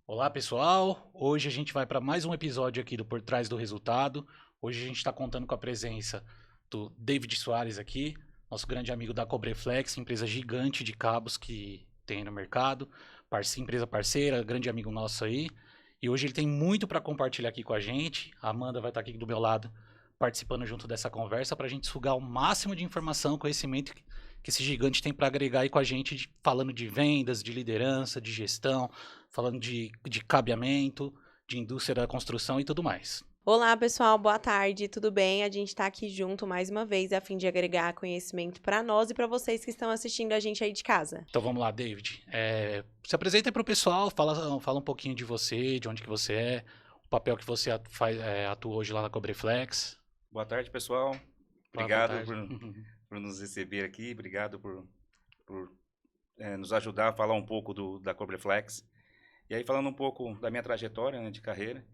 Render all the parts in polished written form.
Olá, pessoal. Hoje a gente vai para mais um episódio aqui do Por Trás do Resultado. Hoje a gente está contando com a presença do David Soares aqui, nosso grande amigo da Cobreflex, empresa gigante de cabos que tem no mercado, empresa parceira, grande amigo nosso aí. E hoje ele tem muito para compartilhar aqui com a gente. A Amanda vai estar aqui do meu lado, participando junto dessa conversa, para a gente sugar o máximo de informação, conhecimento que esse gigante tem para agregar aí com a gente, falando de vendas, de liderança, de gestão, falando de cabeamento, de indústria da construção e tudo mais. Olá, pessoal, boa tarde, tudo bem? A gente está aqui junto mais uma vez a fim de agregar conhecimento para nós e para vocês que estão assistindo a gente aí de casa. Então vamos lá, David. Se apresenta aí para o pessoal, fala um pouquinho de você, de onde que você é, o papel que você atua hoje lá na Cobreflex. Boa tarde, pessoal. Boa Obrigado tarde. por nos receber aqui. Obrigado por nos ajudar a falar um pouco da Cobreflex. E aí, falando um pouco da minha trajetória, né, de carreira,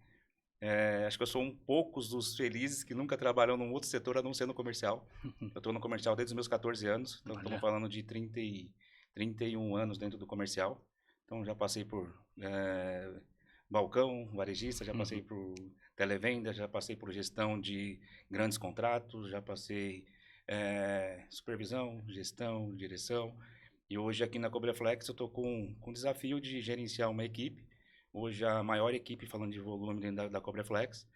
acho que eu sou um poucos dos felizes que nunca trabalham num outro setor a não ser no comercial. Eu estou no comercial desde os meus 14 anos, então estamos falando de 31 anos dentro do comercial. Então, já passei por balcão, varejista, já passei por televenda, já passei por gestão de grandes contratos, já passei supervisão, gestão, direção. E hoje aqui na Cobraflex eu estou com o desafio de gerenciar uma equipe. Hoje a maior equipe, falando de volume dentro da Cobraflex.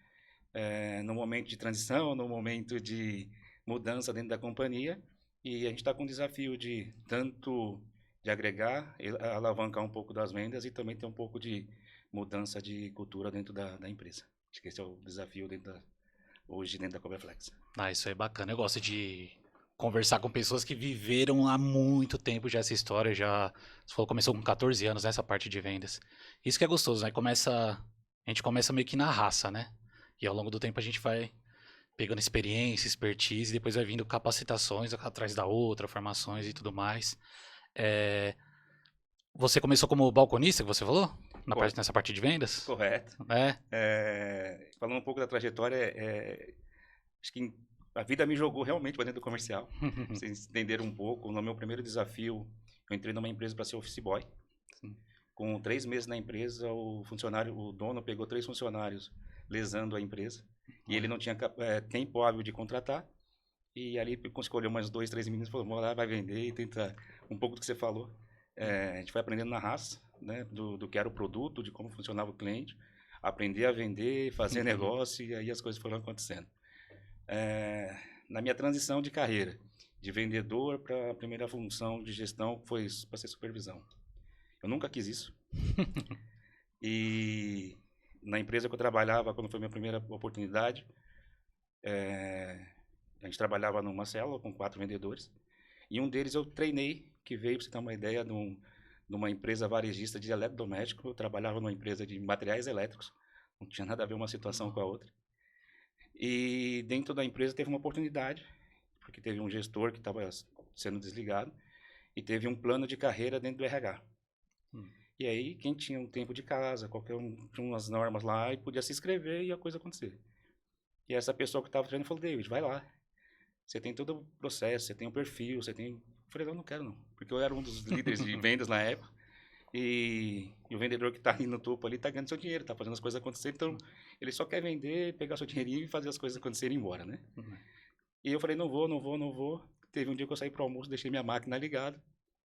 No momento de transição, no momento de mudança dentro da companhia. E a gente está com o desafio de tanto de agregar, alavancar um pouco das vendas e também ter um pouco de mudança de cultura dentro da empresa. Acho que esse é o desafio hoje dentro da Cobraflex. Isso aí é bacana. Eu gosto de conversar com pessoas que viveram há muito tempo já essa história. Você falou, começou com 14 anos nessa parte de vendas. Isso que é gostoso, né? A gente começa meio que na raça, né? E ao longo do tempo a gente vai pegando experiência, expertise, e depois vai vindo capacitações atrás da outra, formações e tudo mais. É, Você começou como balconista, que você falou? Nessa parte de vendas? Correto. Falando um pouco da trajetória, acho que a vida me jogou realmente para dentro do comercial. Vocês entenderam um pouco. No meu primeiro desafio, eu entrei numa empresa para ser office boy. Sim. Com 3 meses na empresa, o dono pegou 3 funcionários lesando a empresa. E ele não tinha tempo hábil de contratar. E ali escolheu umas 2, 3 meninos e falou, vamos lá, vai vender e tentar um pouco do que você falou. A gente foi aprendendo na raça, né, do que era o produto, de como funcionava o cliente, aprender a vender, fazer negócio, e aí as coisas foram acontecendo. Na minha transição de carreira, de vendedor para a primeira função de gestão, foi para ser supervisão. Eu nunca quis isso. E na empresa que eu trabalhava, quando foi minha primeira oportunidade, a gente trabalhava numa célula com 4 vendedores, e um deles eu treinei, que veio, para você ter uma ideia, de uma empresa varejista de eletrodoméstico. Eu trabalhava numa empresa de materiais elétricos, não tinha nada a ver uma situação com a outra. E dentro da empresa teve uma oportunidade, porque teve um gestor que estava sendo desligado, e teve um plano de carreira dentro do RH. E aí, quem tinha um tempo de casa, qualquer um tinha umas normas lá, e podia se inscrever e a coisa acontecer. E essa pessoa que estava treinando falou, David, vai lá. Você tem todo o processo, você tem o perfil, você tem... Eu falei, não quero não. Porque eu era um dos líderes de vendas na época. E o vendedor que está ali no topo ali está ganhando seu dinheiro, está fazendo as coisas acontecerem. Então, ele só quer vender, pegar seu dinheirinho e fazer as coisas acontecerem e ir embora, né? E eu falei, não vou, não vou, não vou. Teve um dia que eu saí para o almoço, deixei minha máquina ligada.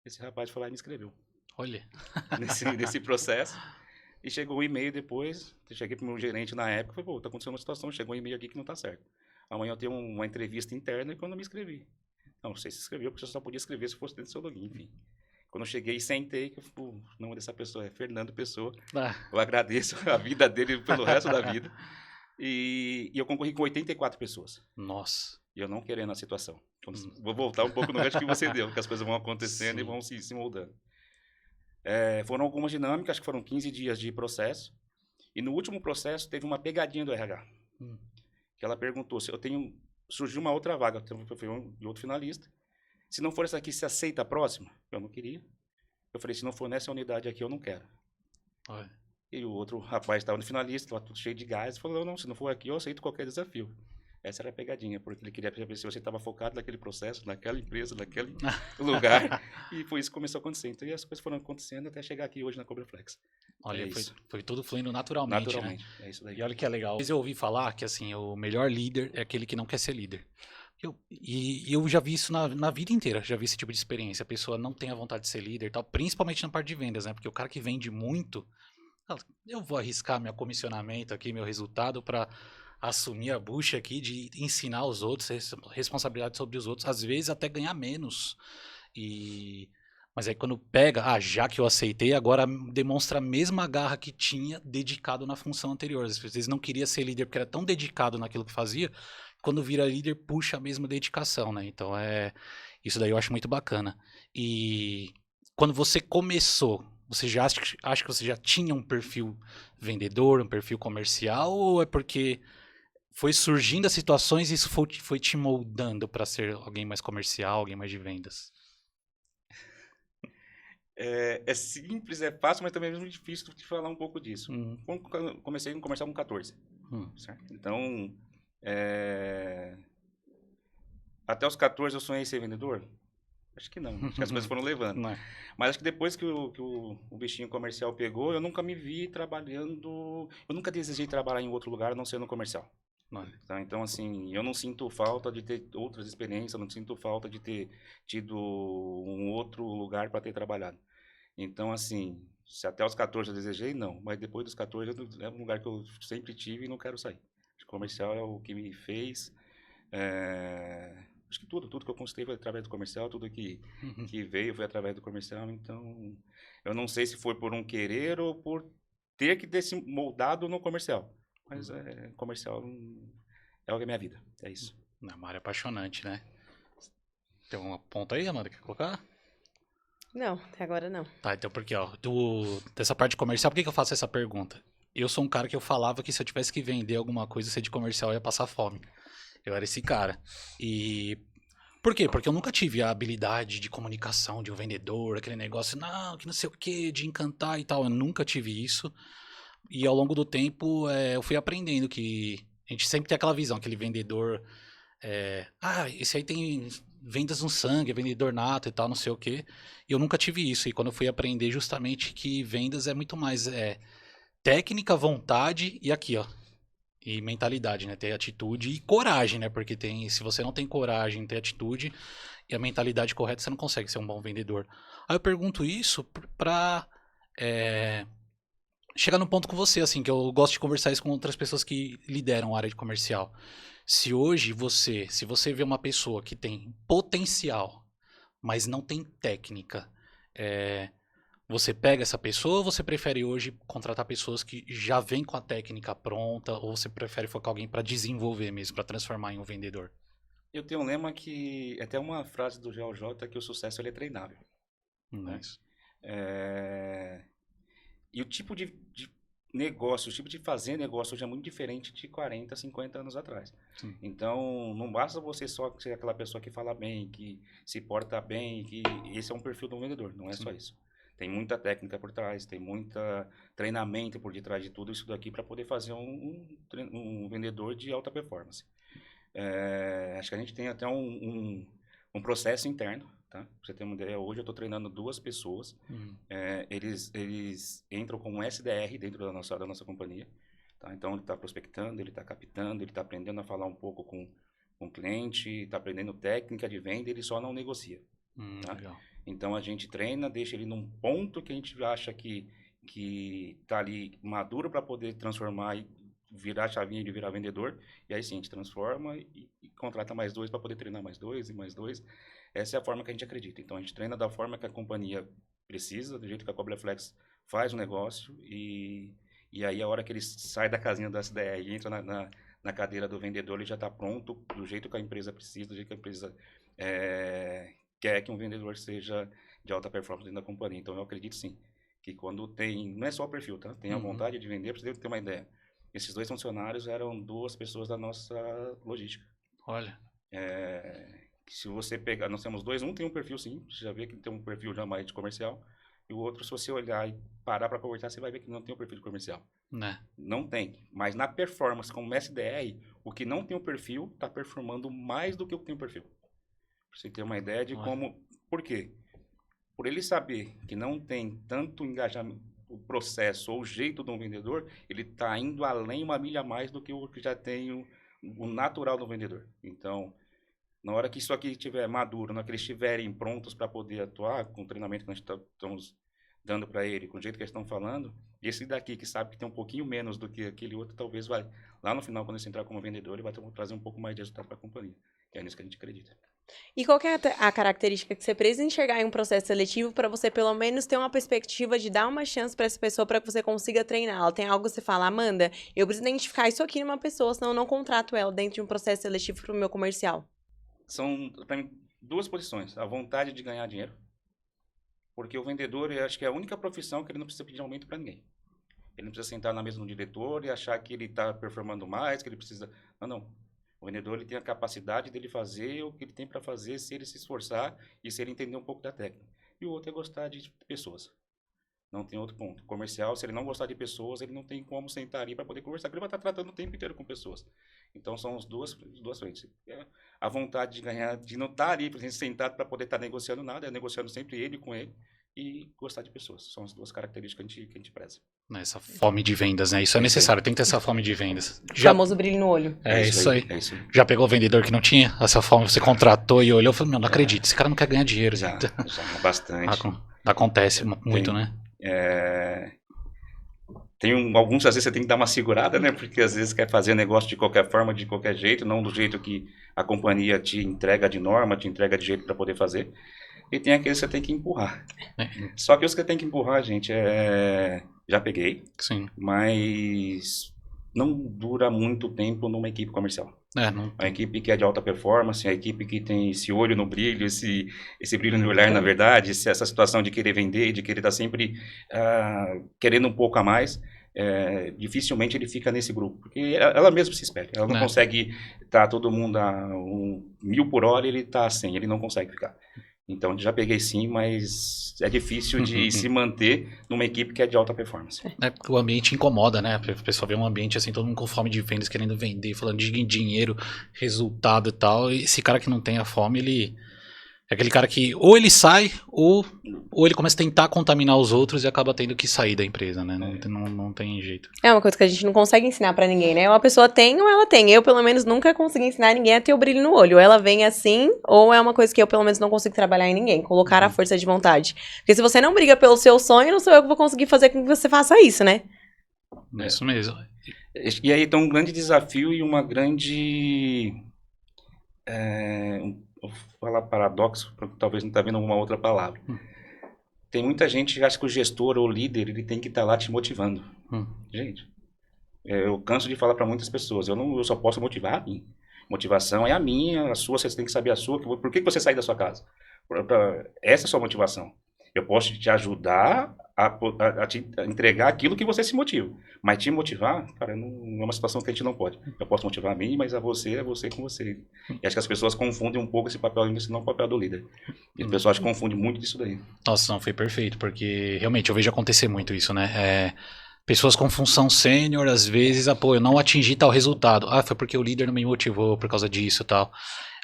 Esse rapaz foi lá e me inscreveu. Olha. Nesse processo. E chegou um e-mail depois, eu cheguei pro meu gerente na época, falei, pô, tá acontecendo uma situação, chegou um e-mail aqui que não tá certo. Amanhã eu tenho uma entrevista interna e quando eu me inscrevi. Não, você se inscreveu porque você só podia escrever se fosse dentro do seu login, enfim. Quando eu cheguei e sentei, que o nome dessa pessoa é Fernando Pessoa, eu agradeço a vida dele pelo resto da vida. E eu concorri com 84 pessoas. Nossa. E eu não querendo a situação. Vou voltar um pouco no gancho que você deu, que as coisas vão acontecendo. Sim. E vão se moldando. Foram algumas dinâmicas, acho que foram 15 dias de processo. E no último processo teve uma pegadinha do RH. Que ela perguntou se surgiu uma outra vaga, foi outro finalista. Se não for essa aqui, você aceita a próxima? Eu não queria. Eu falei, se não for nessa unidade aqui, eu não quero. Olha. E o outro rapaz estava no finalista, estava tudo cheio de gás, falou, não, se não for aqui, eu aceito qualquer desafio. Essa era a pegadinha, porque ele queria saber se você estava focado naquele processo, naquela empresa, naquele lugar. E foi isso que começou a acontecer. Então, e as coisas foram acontecendo até chegar aqui hoje na Cobraflex. Olha, É foi, isso. foi tudo fluindo naturalmente, né? Naturalmente, é isso daí. E olha que é legal. Às vezes eu ouvi falar que, assim, o melhor líder é aquele que não quer ser líder. Eu já vi isso na vida inteira, já vi esse tipo de experiência. A pessoa não tem a vontade de ser líder e tal, principalmente na parte de vendas, né? Porque o cara que vende muito, fala, eu vou arriscar meu comissionamento aqui, meu resultado, para assumir a bucha aqui de ensinar os outros, responsabilidade sobre os outros, às vezes até ganhar menos. Mas aí quando pega, já que eu aceitei, agora demonstra a mesma garra que tinha dedicado na função anterior. Às vezes não queria ser líder porque era tão dedicado naquilo que fazia, quando vira líder puxa a mesma dedicação, né? Então isso daí eu acho muito bacana. E quando você começou, você já acha que você já tinha um perfil vendedor, um perfil comercial, ou é porque foi surgindo as situações e isso foi te moldando para ser alguém mais comercial, alguém mais de vendas? É simples, é fácil, mas também é muito difícil de falar um pouco disso. Uhum. Comecei no comercial com 14, certo? Então, até os 14 eu sonhei em ser vendedor? Acho que não, acho que as coisas foram levando. Não é? Mas acho que depois que o bichinho comercial pegou, eu nunca me vi trabalhando, eu nunca desejei trabalhar em outro lugar a não ser no comercial. Não é? Tá? Então, assim, eu não sinto falta de ter outras experiências, não sinto falta de ter tido um outro lugar para ter trabalhado. Então, assim, se até os 14 eu desejei, não. Mas depois dos 14 é um lugar que eu sempre tive e não quero sair. O comercial é o que me fez. Acho que tudo que eu conquistei foi através do comercial, tudo que veio foi através do comercial. Então, eu não sei se foi por um querer ou por ter que ter se moldado no comercial. Mas comercial é a minha vida, é isso. É uma área apaixonante, né? Tem um ponto aí, Amanda, quer colocar? Não, até agora não. Tá, então porque, ó, dessa parte comercial, por que eu faço essa pergunta? Eu sou um cara que eu falava que se eu tivesse que vender alguma coisa, ser de comercial, eu ia passar fome. Eu era esse cara. E por quê? Porque eu nunca tive a habilidade de comunicação de um vendedor, aquele negócio, não, que não sei o quê, de encantar e tal. Eu nunca tive isso. E ao longo do tempo, eu fui aprendendo que a gente sempre tem aquela visão, aquele vendedor, esse aí tem vendas no sangue, é vendedor nato e tal, não sei o quê. E eu nunca tive isso. E quando eu fui aprender justamente que vendas é muito mais técnica, vontade e aqui, ó. E mentalidade, né? Ter atitude e coragem, né? Porque se você não tem coragem, ter atitude e a mentalidade correta, você não consegue ser um bom vendedor. Aí eu pergunto isso pra chegar no ponto com você, assim, que eu gosto de conversar isso com outras pessoas que lideram a área de comercial. Se hoje se você vê uma pessoa que tem potencial, mas não tem técnica, você pega essa pessoa ou você prefere hoje contratar pessoas que já vêm com a técnica pronta ou você prefere focar alguém para desenvolver mesmo, para transformar em um vendedor? Eu tenho um lema que, até uma frase do GLJ, que o sucesso ele é treinável. Nice. E o tipo de negócio, o tipo de fazer negócio hoje é muito diferente de 40, 50 anos atrás. Sim. Então, não basta você só ser aquela pessoa que fala bem, que se porta bem, que esse é um perfil de um vendedor, não é só isso. Tem muita técnica por trás, tem muita treinamento por detrás de tudo isso daqui para poder fazer um vendedor de alta performance. Acho que a gente tem até um processo interno, tá? Pra você ter uma ideia, hoje eu estou treinando 2 pessoas. Eles entram como SDR dentro da nossa companhia. Tá? Então ele está prospectando, ele está captando, ele está aprendendo a falar um pouco com o cliente, está aprendendo técnica de venda, ele só não negocia. Tá? Legal. Então a gente treina, deixa ele num ponto que a gente acha que está ali maduro para poder transformar e virar a chavinha de virar vendedor. E aí sim, a gente transforma e contrata mais 2 para poder treinar mais 2 e mais 2. Essa é a forma que a gente acredita. Então a gente treina da forma que a companhia precisa, do jeito que a Cobraflex faz o negócio e aí a hora que ele sai da casinha do SDR e entra na cadeira do vendedor, ele já está pronto do jeito que a empresa precisa, do jeito que a empresa quer que um vendedor seja de alta performance dentro da companhia. Então eu acredito sim, que quando tem, não é só o perfil, tá? Tem a vontade de vender, para você ter uma ideia. Esses 2 funcionários eram 2 pessoas da nossa logística. Olha. Se você pegar, nós temos 2, um tem um perfil sim, você já vê que tem um perfil já mais de comercial, E o outro, se você olhar e parar para conversar, você vai ver que não tem o perfil de comercial. Né? Não tem. Mas na performance, como SDR, o que não tem o perfil está performando mais do que o que tem o perfil. Pra você ter uma ideia de como... Por quê? Por ele saber que não tem tanto engajamento, o processo ou o jeito de um vendedor, ele está indo além, uma milha a mais do que o que já tem o natural do vendedor. Então, na hora que isso aqui estiver maduro, na hora que eles estiverem prontos para poder atuar, com o treinamento que nós estamos dando para ele, com o jeito que eles estão falando, esse daqui que sabe que tem um pouquinho menos do que aquele outro, talvez vai, lá no final, quando ele entrar como vendedor, ele vai trazer um pouco mais de resultado para a companhia. É nisso que a gente acredita. E qual que é a característica que você precisa enxergar em um processo seletivo para você, pelo menos, ter uma perspectiva de dar uma chance para essa pessoa para que você consiga treiná-la? Tem algo que você fala, Amanda, eu preciso identificar isso aqui numa pessoa, senão eu não contrato ela dentro de um processo seletivo para o meu comercial. São, para mim, duas posições. A vontade de ganhar dinheiro, porque o vendedor, eu acho que é a única profissão que ele não precisa pedir aumento para ninguém. Ele não precisa sentar na mesa do diretor e achar que ele está performando mais, que ele precisa... Não. O vendedor, ele tem a capacidade dele fazer o que ele tem para fazer se ele se esforçar e se ele entender um pouco da técnica. E o outro é gostar de pessoas. Não tem outro ponto. Comercial, se ele não gostar de pessoas, ele não tem como sentar ali para poder conversar, porque ele vai estar tratando o tempo inteiro com pessoas. Então, são as duas frentes. A vontade de ganhar, de não estar ali sentado para poder estar negociando nada, é negociando sempre ele com ele, e gostar de pessoas. São as duas características que a gente preza. Essa fome de vendas, né? Isso é necessário, tem que ter essa fome de vendas. O famoso brilho no olho. É isso aí. É isso aí. Já pegou o vendedor que não tinha essa fome, você contratou e olhou e falou, não acredito, esse cara não quer ganhar dinheiro. Já bastante. Acontece muito, né? Tem alguns, às vezes você tem que dar uma segurada, né? Porque às vezes quer fazer negócio de qualquer forma, de qualquer jeito, não do jeito que a companhia te entrega de norma, te entrega de jeito para poder fazer. E tem aqueles que você tem que empurrar. Só que os que tem que empurrar, gente, já peguei. Sim. Mas não dura muito tempo numa equipe comercial. Não... A equipe que é de alta performance, a equipe que tem esse olho no brilho, esse brilho no olhar, na verdade, essa situação de querer vender, de querer estar sempre querendo um pouco a mais, dificilmente ele fica nesse grupo, porque ela mesma se espera, ela não consegue estar todo mundo a 1000 por hora e ele está a 100, ele não consegue ficar. Então, já peguei sim, mas é difícil de se manter numa equipe que é de alta performance. Porque o ambiente incomoda, né? A pessoa vê um ambiente assim, todo mundo com fome de vendas, querendo vender, falando de dinheiro, resultado e tal. E esse cara que não tem a fome, ele... É aquele cara que ou ele sai, ou ele começa a tentar contaminar os outros e acaba tendo que sair da empresa, né? Não tem jeito. É uma coisa que a gente não consegue ensinar pra ninguém, né? Uma pessoa tem ou ela tem. Eu, pelo menos, nunca consegui ensinar ninguém a ter o brilho no olho. Ou ela vem assim, ou é uma coisa que eu, pelo menos, não consigo trabalhar em ninguém. Colocar a força de vontade. Porque se você não briga pelo seu sonho, não sou eu que vou conseguir fazer com que você faça isso, né? É isso mesmo. E aí tem um grande desafio e uma grande... vou falar paradoxo, porque talvez não está vendo alguma outra palavra. Tem muita gente que acha que o gestor ou o líder ele tem que estar lá te motivando. Gente, eu canso de falar para muitas pessoas, eu só posso motivar a mim. Motivação é a minha, a sua, você tem que saber a sua. Por que você sai da sua casa? Essa é a sua motivação. Eu posso te ajudar a te entregar aquilo que você se motiva. Mas te motivar, cara, não é uma situação que a gente não pode. Eu posso motivar a mim, mas a você é você com você. E acho que as pessoas confundem um pouco esse papel, esse não é o papel do líder. E as pessoas confundem muito disso daí. Nossa, não, foi perfeito, porque realmente eu vejo acontecer muito isso, né? Pessoas com função sênior, às vezes, eu não atingi tal resultado. Foi porque o líder não me motivou por causa disso e tal.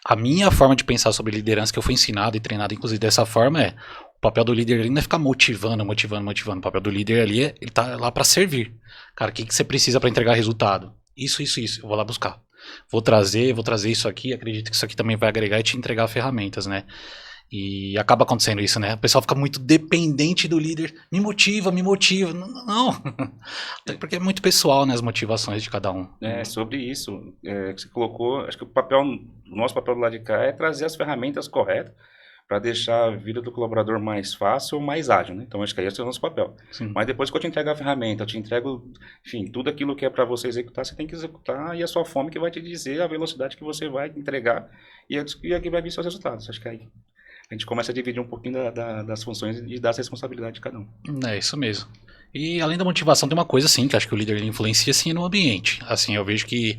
A minha forma de pensar sobre liderança, que eu fui ensinado e treinado, inclusive, dessa forma o papel do líder ali não é ficar motivando. O papel do líder ali ele tá lá para servir. Cara, o que você precisa para entregar resultado? Isso. Eu vou lá buscar. Vou trazer isso aqui, acredito que isso aqui também vai agregar e te entregar ferramentas, né? E acaba acontecendo isso, né? O pessoal fica muito dependente do líder. Me motiva. Não. Porque é muito pessoal, né? As motivações de cada um. Sobre isso que você colocou, acho que o nosso papel do lado de cá é trazer as ferramentas corretas para deixar a vida do colaborador mais fácil ou mais ágil, né? Então, acho que esse é o nosso papel. Sim. Mas depois que eu te entrego a ferramenta, eu te entrego, enfim, tudo aquilo que é para você executar, você tem que executar, e a sua fome que vai te dizer a velocidade que você vai entregar e aqui vai vir seus resultados. Acho que aí a gente começa a dividir um pouquinho das funções e das responsabilidades de cada um. É isso mesmo. E além da motivação, tem uma coisa assim, que acho que o líder ele influencia sim no ambiente. Assim, eu vejo que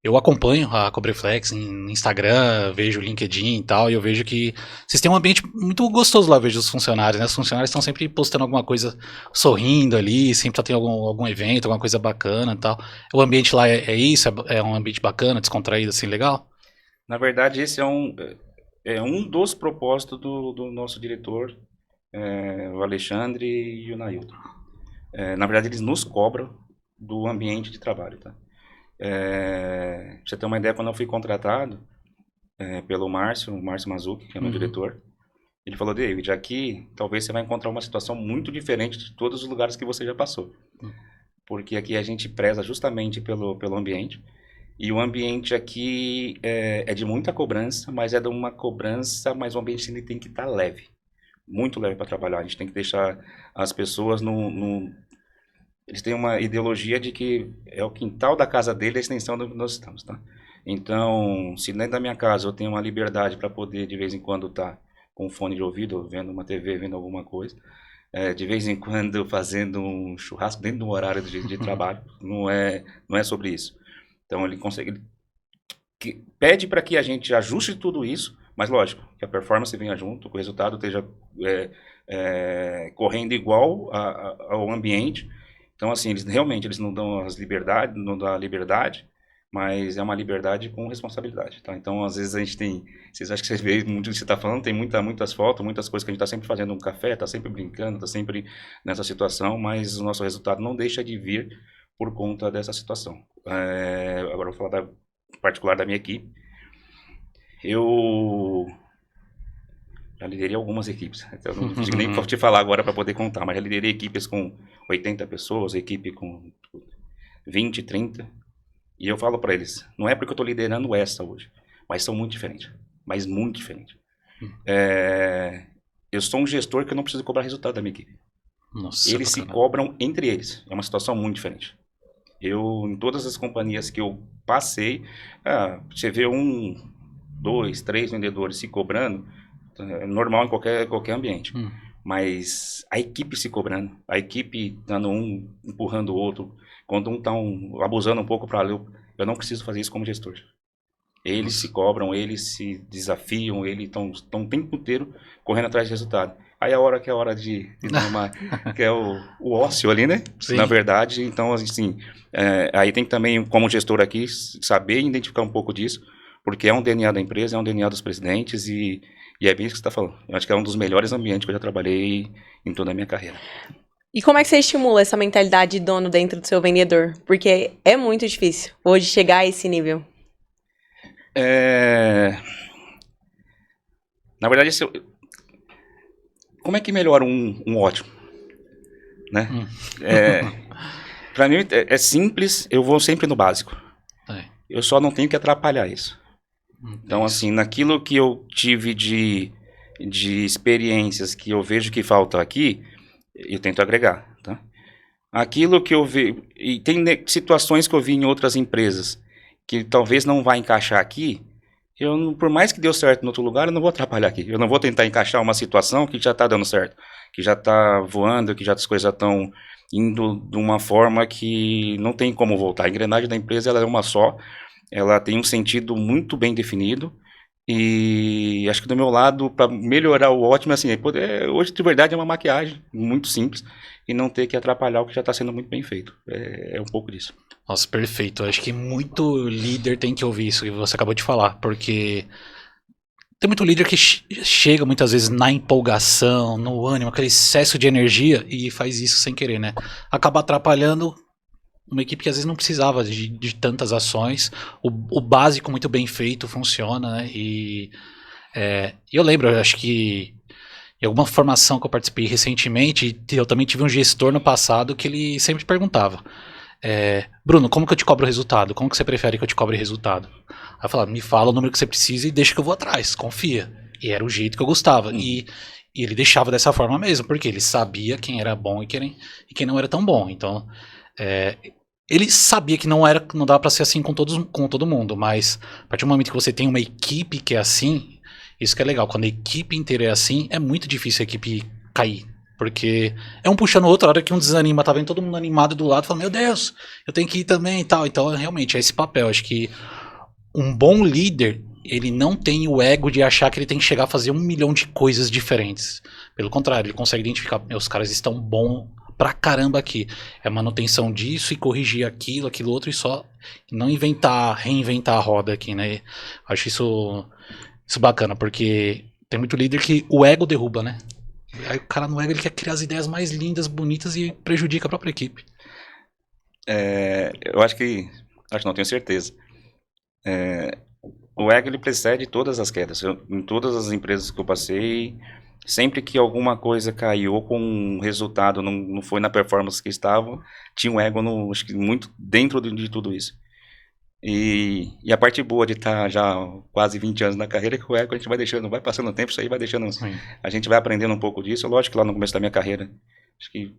eu acompanho a Cobreflex em Instagram, vejo o LinkedIn e tal, e eu vejo que vocês têm um ambiente muito gostoso lá, vejo os funcionários, né? Os funcionários estão sempre postando alguma coisa, sorrindo ali, sempre tem algum evento, alguma coisa bacana e tal. O ambiente lá é isso? É um ambiente bacana, descontraído, assim, legal? Na verdade, esse é um dos propósitos do nosso diretor, o Alexandre e o Nailton. Na verdade, eles nos cobram do ambiente de trabalho, tá? Pra você ter uma ideia, quando eu fui contratado pelo o Márcio Mazucchi, que é meu diretor, ele falou: David, aqui talvez você vai encontrar uma situação muito diferente de todos os lugares que você já passou. Porque aqui a gente preza justamente pelo ambiente. E o ambiente aqui é de muita cobrança, mas é de uma cobrança, mas o ambiente ele tem que estar leve. Muito leve para trabalhar. A gente tem que deixar as pessoas eles têm uma ideologia de que é o quintal da casa dele, a extensão do que nós estamos, tá? Então, se dentro da minha casa eu tenho uma liberdade para poder, de vez em quando, estar com um fone de ouvido, vendo uma TV, vendo alguma coisa, de vez em quando fazendo um churrasco dentro do horário de trabalho, não é sobre isso. Então, ele pede para que a gente ajuste tudo isso, mas lógico, que a performance venha junto, que o resultado esteja correndo igual ao ambiente. Então, assim, eles não dão não dão a liberdade, mas é uma liberdade com responsabilidade, tá? Então, às vezes a gente tem, vocês acham que você vê muito do que você está falando, tem muitas fotos, muitas coisas que a gente está sempre fazendo um café, está sempre brincando, está sempre nessa situação, mas o nosso resultado não deixa de vir por conta dessa situação. Agora eu vou falar particular da minha equipe. Eu já liderei algumas equipes, então não consigo nem te falar agora para poder contar, mas já liderei equipes com 80 pessoas, equipe com 20, 30, e eu falo para eles, não é porque eu estou liderando essa hoje, mas são muito diferentes, mas muito diferentes. Eu sou um gestor que eu não preciso cobrar resultado da minha equipe. Nossa, eles se cobram entre eles, é uma situação muito diferente. Em todas as companhias que eu passei, você vê 1, 2, 3 vendedores se cobrando, é normal em qualquer ambiente. Mas a equipe se cobrando, a equipe dando empurrando o outro, quando um está abusando um pouco para ali, eu não preciso fazer isso como gestor. Eles se cobram, eles se desafiam, eles estão o tempo inteiro correndo atrás de resultado. Aí a hora que é a hora de dar que é o ócio ali, né? Sim. Na verdade, então, assim, aí tem que também, como gestor aqui, saber identificar um pouco disso, porque é um DNA da empresa, é um DNA dos presidentes e é bem isso que você está falando. Eu acho que é um dos melhores ambientes que eu já trabalhei em toda a minha carreira. E como é que você estimula essa mentalidade de dono dentro do seu vendedor? Porque é muito difícil hoje chegar a esse nível. Na verdade, como é que melhora um ótimo? Né? Para mim é simples, eu vou sempre no básico. Eu só não tenho que atrapalhar isso. Então, assim, naquilo que eu tive de experiências que eu vejo que falta aqui, eu tento agregar, tá? Aquilo que eu vi, e tem situações que eu vi em outras empresas que talvez não vai encaixar aqui, por mais que deu certo em outro lugar, eu não vou atrapalhar aqui. Eu não vou tentar encaixar uma situação que já está dando certo, que já está voando, que já as coisas já estão indo de uma forma que não tem como voltar. A engrenagem da empresa ela é uma só, ela tem um sentido muito bem definido e acho que do meu lado, para melhorar o ótimo, assim, hoje de verdade é uma maquiagem muito simples e não ter que atrapalhar o que já está sendo muito bem feito. É um pouco disso. Nossa, perfeito. Acho que muito líder tem que ouvir isso que você acabou de falar, porque tem muito líder que chega muitas vezes na empolgação, no ânimo, aquele excesso de energia e faz isso sem querer, né? Acaba atrapalhando uma equipe que às vezes não precisava de tantas ações. O básico muito bem feito funciona, né? E eu lembro, eu acho que em alguma formação que eu participei recentemente, eu também tive um gestor no passado que ele sempre perguntava: Bruno, como que eu te cobro o resultado? Como que você prefere que eu te cobre o resultado? Aí eu falava, me fala o número que você precisa e deixa que eu vou atrás, confia. E era o jeito que eu gostava. E ele deixava dessa forma mesmo, porque ele sabia quem era bom e quem não era tão bom. Então, ele sabia que não dava pra ser assim com todo mundo, mas a partir do momento que você tem uma equipe que é assim, isso que é legal. Quando a equipe inteira é assim, é muito difícil a equipe cair. Porque é um puxando o outro, a hora que um desanima, tá vendo todo mundo animado do lado, fala, meu Deus, eu tenho que ir também e tal. Então, realmente, é esse papel. Acho que um bom líder, ele não tem o ego de achar que ele tem que chegar a fazer 1 milhão de coisas diferentes. Pelo contrário, ele consegue identificar, meus caras estão bom pra caramba aqui. É manutenção disso e corrigir aquilo, aquilo outro e só não reinventar a roda aqui, né? Acho isso bacana, porque tem muito líder que o ego derruba, né? Aí o cara no ego ele quer criar as ideias mais lindas, bonitas e prejudica a própria equipe. Eu acho não tenho certeza. O ego ele precede todas as quedas. Em todas as empresas que eu passei, sempre que alguma coisa caiu ou com um resultado não foi na performance que estava, tinha um ego acho que muito dentro de tudo isso. E a parte boa de estar já quase 20 anos na carreira é que o ego a gente vai deixando, vai passando o tempo, isso aí vai deixando, Sim. a gente vai aprendendo um pouco disso. Lógico que lá no começo da minha carreira, acho que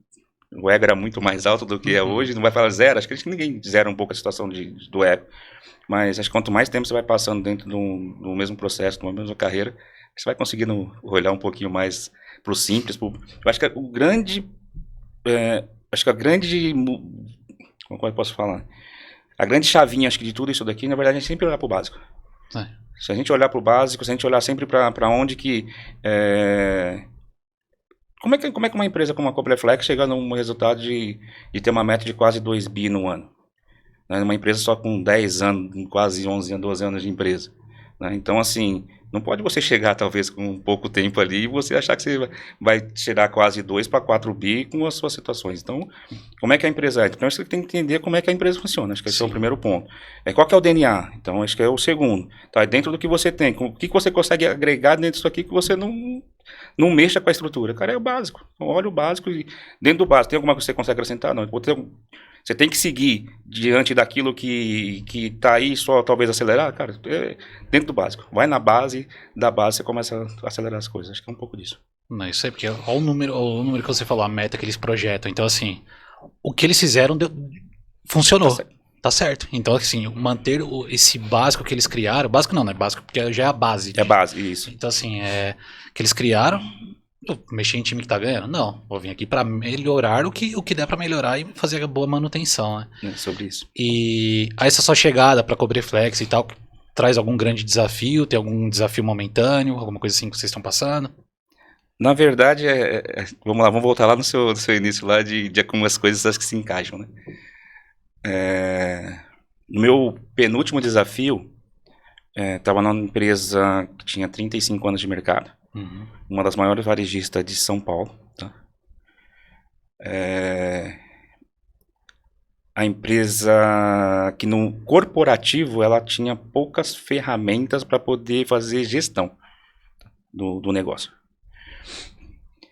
o ego era muito mais alto do que é hoje, não vai falar zero, acho que ninguém zera um pouco a situação do ego. Mas acho que quanto mais tempo você vai passando dentro do mesmo processo, de uma mesma carreira, você vai conseguindo olhar um pouquinho mais para o simples. Eu acho que como eu posso falar? A grande chavinha, acho que de tudo isso daqui, na verdade, a gente sempre olhar para o básico. É. Se a gente olhar para o básico, se a gente olhar sempre para onde que... Como é que uma empresa como a Cobreflex chega num resultado de ter uma meta de quase 2 bi no ano? Né? Uma empresa só com 10 anos, quase 11 anos, 12 anos de empresa. Né? Então, assim, não pode você chegar, talvez, com pouco tempo ali e você achar que você vai tirar quase 2 para 4 bi com as suas situações. Então, como é que a empresa é? Então, você tem que entender como é que a empresa funciona. Acho que esse é o primeiro ponto. Qual que é o DNA? Então, acho que é o segundo. Tá? Dentro do que você tem, o que você consegue agregar dentro disso aqui que você não mexa com a estrutura. Cara, é o básico. Então, olha o básico e dentro do básico, tem alguma coisa que você consegue acrescentar? Não. Você tem que seguir diante daquilo que está aí, só talvez acelerar, cara, dentro do básico. Vai na base, da base você começa a acelerar as coisas. Acho que é um pouco disso. Não, isso é porque olha o número que você falou, a meta que eles projetam. Então, assim, o que eles fizeram funcionou. Tá certo. Então, assim, manter esse básico que eles criaram, básico não, né? Básico porque já é a base. É a base, isso. Então, assim, que eles criaram, mexer em time que tá ganhando? Não. Vou vir aqui pra melhorar o que der pra melhorar e fazer a boa manutenção, né? É sobre isso. E essa sua chegada pra Cobreflex e tal, traz algum grande desafio? Tem algum desafio momentâneo? Alguma coisa assim que vocês estão passando? Na verdade, vamos lá, vamos voltar lá no seu início lá de como as coisas acho que se encaixam, né? No meu penúltimo desafio, estava numa empresa que tinha 35 anos de mercado. Uhum. Uma das maiores varejistas de São Paulo. Tá? A empresa que no corporativo ela tinha poucas ferramentas para poder fazer gestão do negócio.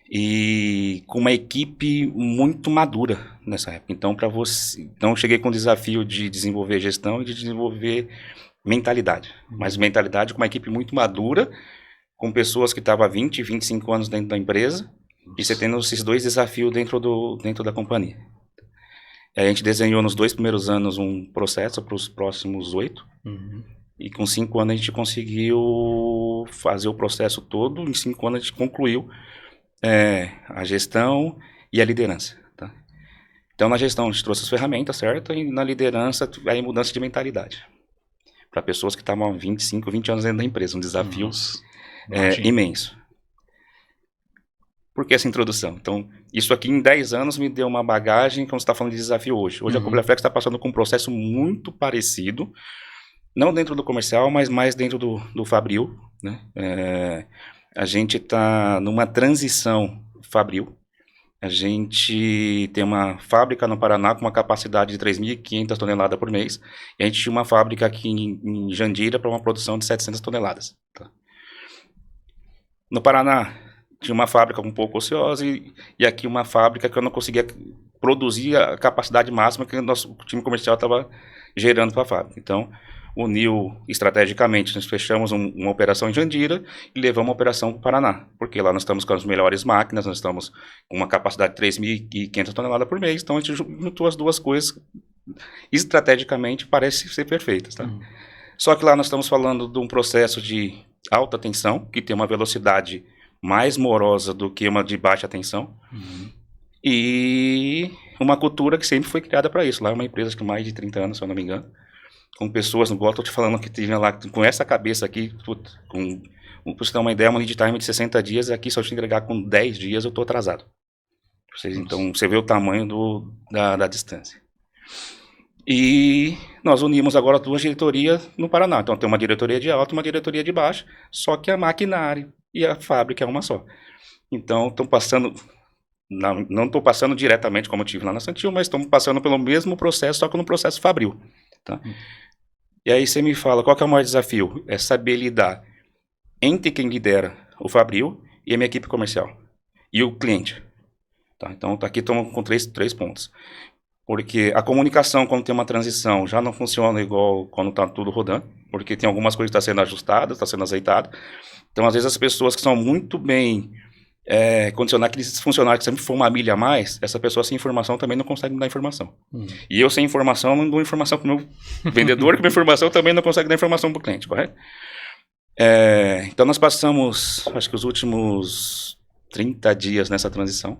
E com uma equipe muito madura nessa época. Então, eu cheguei com o desafio de desenvolver gestão e de desenvolver mentalidade. Mas mentalidade com uma equipe muito madura, com pessoas que estavam há 20, 25 anos dentro da empresa, e você tendo esses dois desafios dentro da companhia. A gente desenhou nos 2 primeiros anos um processo para os próximos 8, e com 5 anos a gente conseguiu fazer o processo todo, em 5 anos a gente concluiu a gestão e a liderança. Tá? Então, na gestão a gente trouxe as ferramentas, certo? E na liderança, aí mudança de mentalidade. Para pessoas que estavam há 25, 20 anos dentro da empresa, um desafio imenso. Por que essa introdução? Então, isso aqui em 10 anos me deu uma bagagem, como você está falando de desafio hoje. Hoje a Cobreflex está passando por um processo muito parecido, não dentro do comercial, mas mais dentro do Fabril. Né? A gente está numa transição Fabril. A gente tem uma fábrica no Paraná com uma capacidade de 3.500 toneladas por mês. E a gente tinha uma fábrica aqui em Jandira para uma produção de 700 toneladas. Tá? No Paraná, tinha uma fábrica um pouco ociosa e aqui uma fábrica que eu não conseguia produzir a capacidade máxima que o nosso time comercial estava gerando para a fábrica. Então, uniu estrategicamente, nós fechamos uma operação em Jandira e levamos uma operação para o Paraná, porque lá nós estamos com as melhores máquinas, nós estamos com uma capacidade de 3.500 toneladas por mês, então a gente juntou as duas coisas, estrategicamente parece ser perfeitas. Tá? Só que lá nós estamos falando de um processo de alta tensão, que tem uma velocidade mais morosa do que uma de baixa tensão. E uma cultura que sempre foi criada para isso. Lá é uma empresa com mais de 30 anos, se eu não me engano. Com pessoas, igual eu tô te falando, que tinha lá, com essa cabeça aqui, pra você ter uma ideia, uma lead time de 60 dias, aqui se eu te entregar com 10 dias, eu tô atrasado. Então, você vê o tamanho da distância. E nós unimos agora 2 diretorias no Paraná. Então, tem uma diretoria de alta e uma diretoria de baixo, só que a maquinária e a fábrica é uma só. Então, estão passando... Não estou passando diretamente como eu tive lá na Santil, mas estamos passando pelo mesmo processo, só que no processo fabril. Tá? E aí você me fala, qual que é o maior desafio? É saber lidar entre quem lidera o fabril e a minha equipe comercial. E o cliente. Tá? Então, aqui estamos com três pontos. Porque a comunicação, quando tem uma transição, já não funciona igual quando está tudo rodando. Porque tem algumas coisas que estão sendo ajustadas, está sendo azeitado. Então, às vezes, as pessoas que são muito bem... condicionar aqueles funcionários que sempre for uma milha a mais, essa pessoa sem informação também não consegue me dar informação. E eu sem informação não dou informação para o meu vendedor, que minha informação também não consegue dar informação para o cliente, correto? Então nós passamos, acho que os últimos 30 dias nessa transição.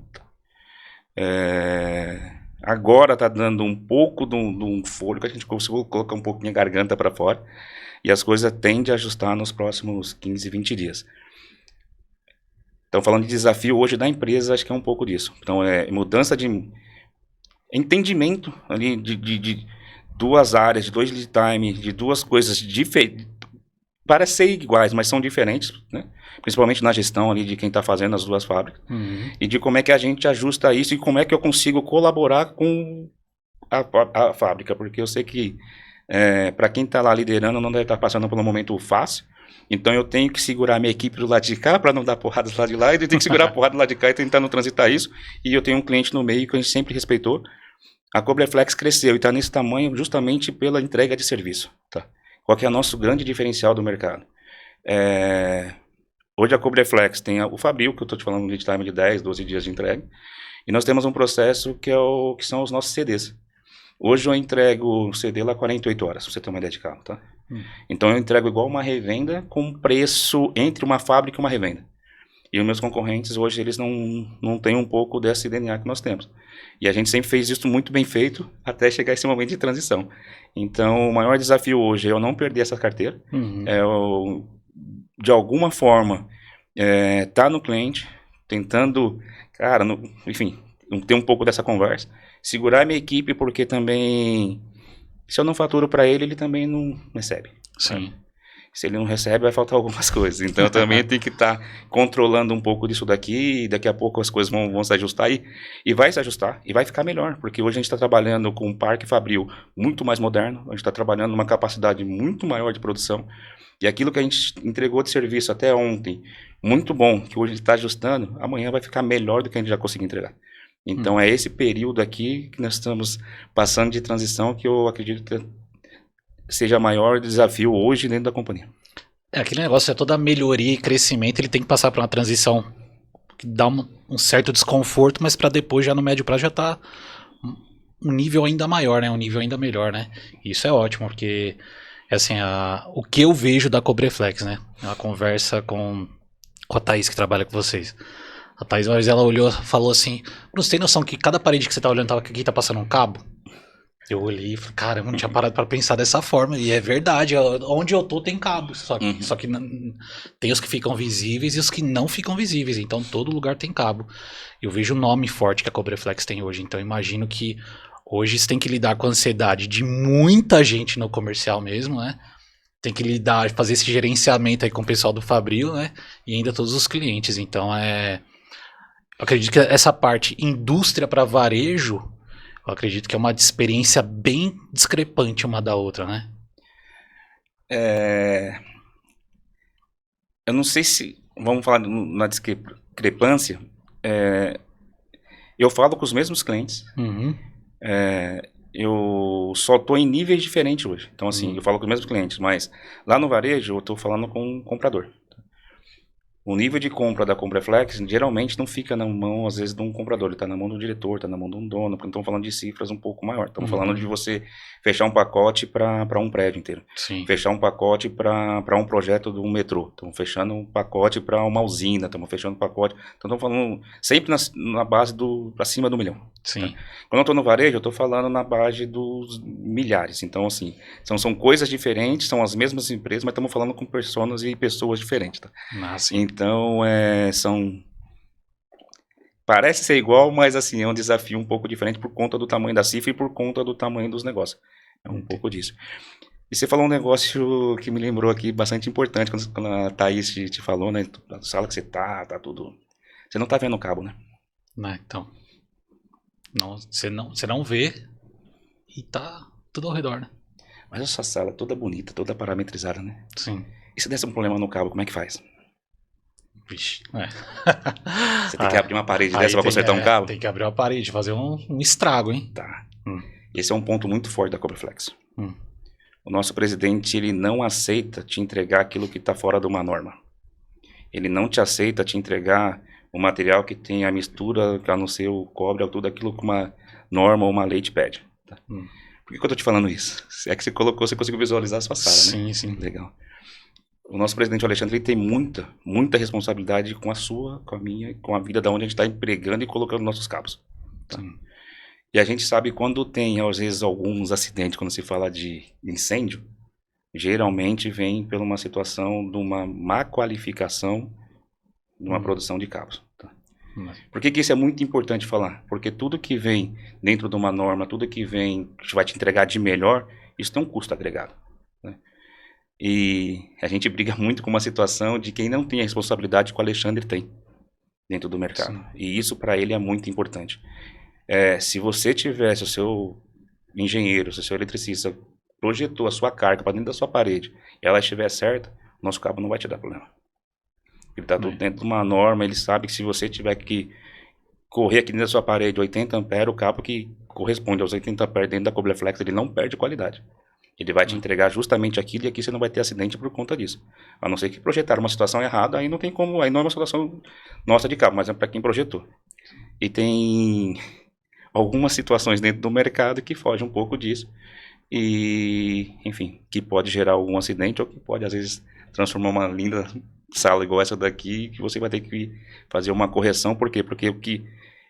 Agora está dando um pouco de um fôlego, que a gente conseguiu colocar um pouquinho a garganta para fora, e as coisas tendem a ajustar nos próximos 15, 20 dias. Então, falando de desafio hoje da empresa, acho que é um pouco disso. Então, mudança de entendimento ali de 2 áreas, de 2 lead time, de 2 coisas diferentes. Parecem ser iguais, mas são diferentes, né? Principalmente na gestão ali de quem está fazendo as 2 fábricas. E de como é que a gente ajusta isso e como é que eu consigo colaborar com a fábrica. Porque eu sei que, para quem está lá liderando, não deve estar passando por um momento fácil. Então eu tenho que segurar a minha equipe do lado de cá para não dar porrada do lado de lá, e eu tenho que segurar a porrada do lado de cá e tentando transitar isso. E eu tenho um cliente no meio que a gente sempre respeitou. A Cobreflex cresceu e está nesse tamanho justamente pela entrega de serviço. Tá? Qual que é o nosso grande diferencial do mercado? Hoje a Cobreflex tem o Fabril, que eu estou te falando, um lead time de 10, 12 dias de entrega. E nós temos um processo que são os nossos CDs. Hoje eu entrego o CD lá 48 horas, pra você ter uma ideia de carro, tá? Então eu entrego igual uma revenda com preço entre uma fábrica e uma revenda. E os meus concorrentes hoje, eles não têm um pouco desse DNA que nós temos. E a gente sempre fez isso muito bem feito até chegar esse momento de transição. Então o maior desafio hoje é eu não perder essa carteira. De alguma forma, tá no cliente, tentando, cara, enfim, ter um pouco dessa conversa. Segurar a minha equipe, porque também, se eu não faturo para ele, ele também não recebe. Sim. Se ele não recebe, vai faltar algumas coisas. Então, eu também tenho que estar controlando um pouco disso daqui, e daqui a pouco as coisas vão se ajustar, e vai se ajustar, e vai ficar melhor, porque hoje a gente está trabalhando com um parque fabril muito mais moderno, a gente está trabalhando numa capacidade muito maior de produção, e aquilo que a gente entregou de serviço até ontem, muito bom, que hoje a gente está ajustando, amanhã vai ficar melhor do que a gente já conseguiu entregar. Então, é esse período aqui que nós estamos passando de transição que eu acredito que seja o maior desafio hoje dentro da companhia. Aquele negócio, toda melhoria e crescimento, ele tem que passar por uma transição que dá um certo desconforto, mas para depois, já no médio prazo, já tá um nível ainda maior, né? Um nível ainda melhor, né? Isso é ótimo, porque assim, o que eu vejo da Cobreflex, né? A conversa com a Thaís, que trabalha com vocês. A Thaís, uma vez ela olhou e falou assim: você tem noção que cada parede que você tá olhando aqui tá passando um cabo? Eu olhei e falei, caramba, eu não tinha parado pra pensar dessa forma. E é verdade, onde eu tô tem cabo. Só que tem os que ficam visíveis e os que não ficam visíveis. Então todo lugar tem cabo. Eu vejo o nome forte que a Cobreflex tem hoje. Então eu imagino que hoje você tem que lidar com a ansiedade de muita gente no comercial mesmo, né? Tem que lidar, fazer esse gerenciamento aí com o pessoal do Fabril, né? E ainda todos os clientes. Então eu acredito que essa parte indústria para varejo, eu acredito que é uma experiência bem discrepante uma da outra, né? Eu não sei se, vamos falar na discrepância, eu falo com os mesmos clientes, eu só estou em níveis diferentes hoje. Então, assim, eu falo com os mesmos clientes, mas lá no varejo eu estou falando com um comprador. O nível de compra da Compreflex geralmente não fica na mão, às vezes, de um comprador. Ele está na mão do diretor, está na mão de um dono, porque não estamos falando de cifras um pouco maior. Estamos falando de você fechar um pacote para um prédio inteiro. Sim. Fechar um pacote para um projeto do metrô. Estamos fechando um pacote para uma usina. Estamos fechando um pacote. Então, estamos falando sempre na base acima do milhão. Sim. Tá? Quando eu estou no varejo, eu estou falando na base dos milhares. Então, assim, são coisas diferentes, são as mesmas empresas, mas estamos falando com personas e pessoas diferentes. Tá? Então, parece ser igual, mas assim, é um desafio um pouco diferente por conta do tamanho da cifra e por conta do tamanho dos negócios. É um pouco disso. E você falou um negócio que me lembrou aqui bastante importante quando a Thaís te falou, né? Na sala que você tá tudo. Você não tá vendo o cabo, né? Então. Não, você não vê e tá tudo ao redor, né? Mas essa sala toda bonita, toda parametrizada, né? Sim. E se desse um problema no cabo, como é que faz? Vixe, Você tem que abrir uma parede dessa pra consertar um cabo? Tem que abrir uma parede, fazer um estrago, hein? Tá. Esse é um ponto muito forte da Compreflex. O nosso presidente, ele não aceita te entregar aquilo que está fora de uma norma. Ele não te aceita te entregar um material que tem a mistura, a não ser o cobre, ou tudo aquilo que uma norma ou uma lei te pede. Tá? Por que eu estou te falando isso? Se é que você colocou, você conseguiu visualizar a sua sala, né? Sim. Legal. O nosso presidente Alexandre, ele tem muita responsabilidade com a sua, com a minha, com a vida da onde a gente está empregando e colocando nossos cabos. Tá? E a gente sabe quando tem, às vezes, alguns acidentes, quando se fala de incêndio, geralmente vem por uma situação de uma má qualificação de uma produção de cabos. Tá? Por que isso é muito importante falar? Porque tudo que vem dentro de uma norma, tudo que vem, que vai te entregar de melhor, isso tem um custo agregado. Né? E a gente briga muito com uma situação de quem não tem a responsabilidade que o Alexandre tem dentro do mercado. Sim. E isso para ele é muito importante. Se você tivesse o seu engenheiro, se o seu eletricista projetou a sua carga para dentro da sua parede e ela estiver certa, nosso cabo não vai te dar problema. Ele está tudo dentro de uma norma, ele sabe que se você tiver que correr aqui dentro da sua parede 80 amperes, o cabo que corresponde aos 80 amperes dentro da Compreflex, ele não perde qualidade. Ele vai te entregar justamente aquilo e aqui você não vai ter acidente por conta disso. A não ser que projetaram uma situação errada, aí não tem como, aí não é uma situação nossa de cabo, mas é para quem projetou. E tem algumas situações dentro do mercado que fogem um pouco disso. E, enfim, que pode gerar algum acidente ou que pode, às vezes, transformar uma linda sala igual essa daqui, que você vai ter que fazer uma correção. Por quê? Porque o que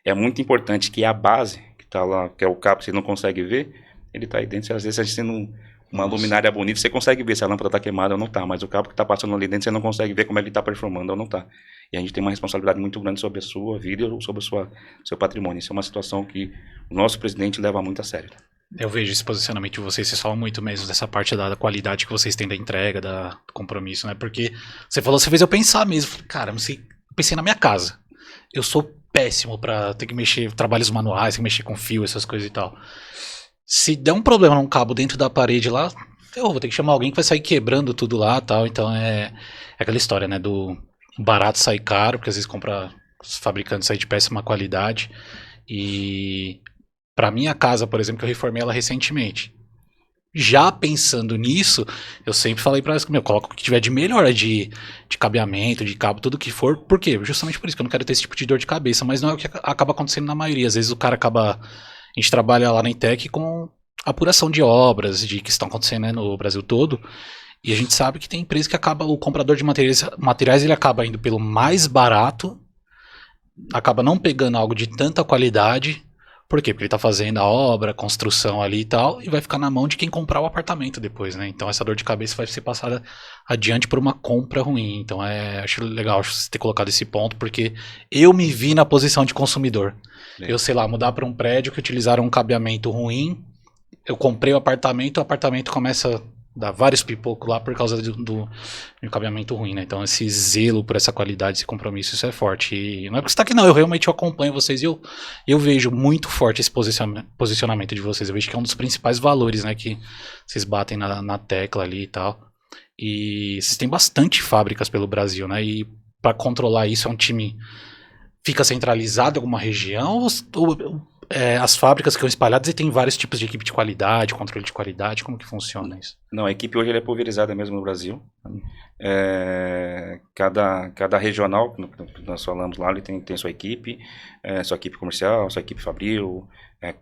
é muito importante, que é a base, que está lá, que é o cabo que você não consegue ver, ele está aí dentro. Às vezes, a gente tendo uma luminária bonita, você consegue ver se a lâmpada está queimada ou não está, mas o cabo que está passando ali dentro, você não consegue ver como ele está performando ou não está. E a gente tem uma responsabilidade muito grande sobre a sua vida ou sobre o seu patrimônio. Isso é uma situação que o nosso presidente leva muito a sério. Eu vejo esse posicionamento de vocês falam muito mesmo dessa parte da qualidade que vocês têm da entrega, do compromisso, né? Porque você fez eu pensar mesmo. Falei, cara, eu pensei na minha casa. Eu sou péssimo pra ter que mexer, trabalhos manuais, ter que mexer com fio, essas coisas e tal. Se der um problema num cabo dentro da parede lá, eu vou ter que chamar alguém que vai sair quebrando tudo lá e tal. Então é aquela história, né? Do barato sai caro, porque às vezes compra os fabricantes aí de péssima qualidade. E pra minha casa, por exemplo, que eu reformei ela recentemente. Já pensando nisso, eu sempre falei pra elas que, coloca o que tiver de melhor, de cabeamento, de cabo, tudo que for. Por quê? Justamente por isso que eu não quero ter esse tipo de dor de cabeça, mas não é o que acaba acontecendo na maioria. Às vezes o cara acaba... A gente trabalha lá na Intec com apuração de obras, que estão acontecendo, né, no Brasil todo. E a gente sabe que tem empresa que acaba... O comprador de materiais ele acaba indo pelo mais barato, acaba não pegando algo de tanta qualidade. Por quê? Porque ele tá fazendo a obra, a construção ali e tal, e vai ficar na mão de quem comprar o apartamento depois, né? Então essa dor de cabeça vai ser passada adiante por uma compra ruim. Então acho legal você ter colocado esse ponto, porque eu me vi na posição de consumidor. Eu, sei lá, mudar para um prédio que utilizaram um cabeamento ruim, eu comprei o apartamento começa... Dá vários pipocos lá por causa do cabeamento ruim, né? Então esse zelo por essa qualidade, esse compromisso, isso é forte. E não é porque você tá aqui não, eu realmente acompanho vocês e eu vejo muito forte esse posicionamento de vocês. Eu vejo que é um dos principais valores, né? Que vocês batem na tecla ali e tal. E vocês têm bastante fábricas pelo Brasil, né? E para controlar isso é um time... Fica centralizado em alguma região ou as fábricas que estão espalhadas e tem vários tipos de equipe de qualidade, controle de qualidade, como que funciona isso? Não, a equipe hoje ela é pulverizada mesmo no Brasil. Cada regional, que nós falamos lá, ele tem sua equipe comercial, sua equipe fabril,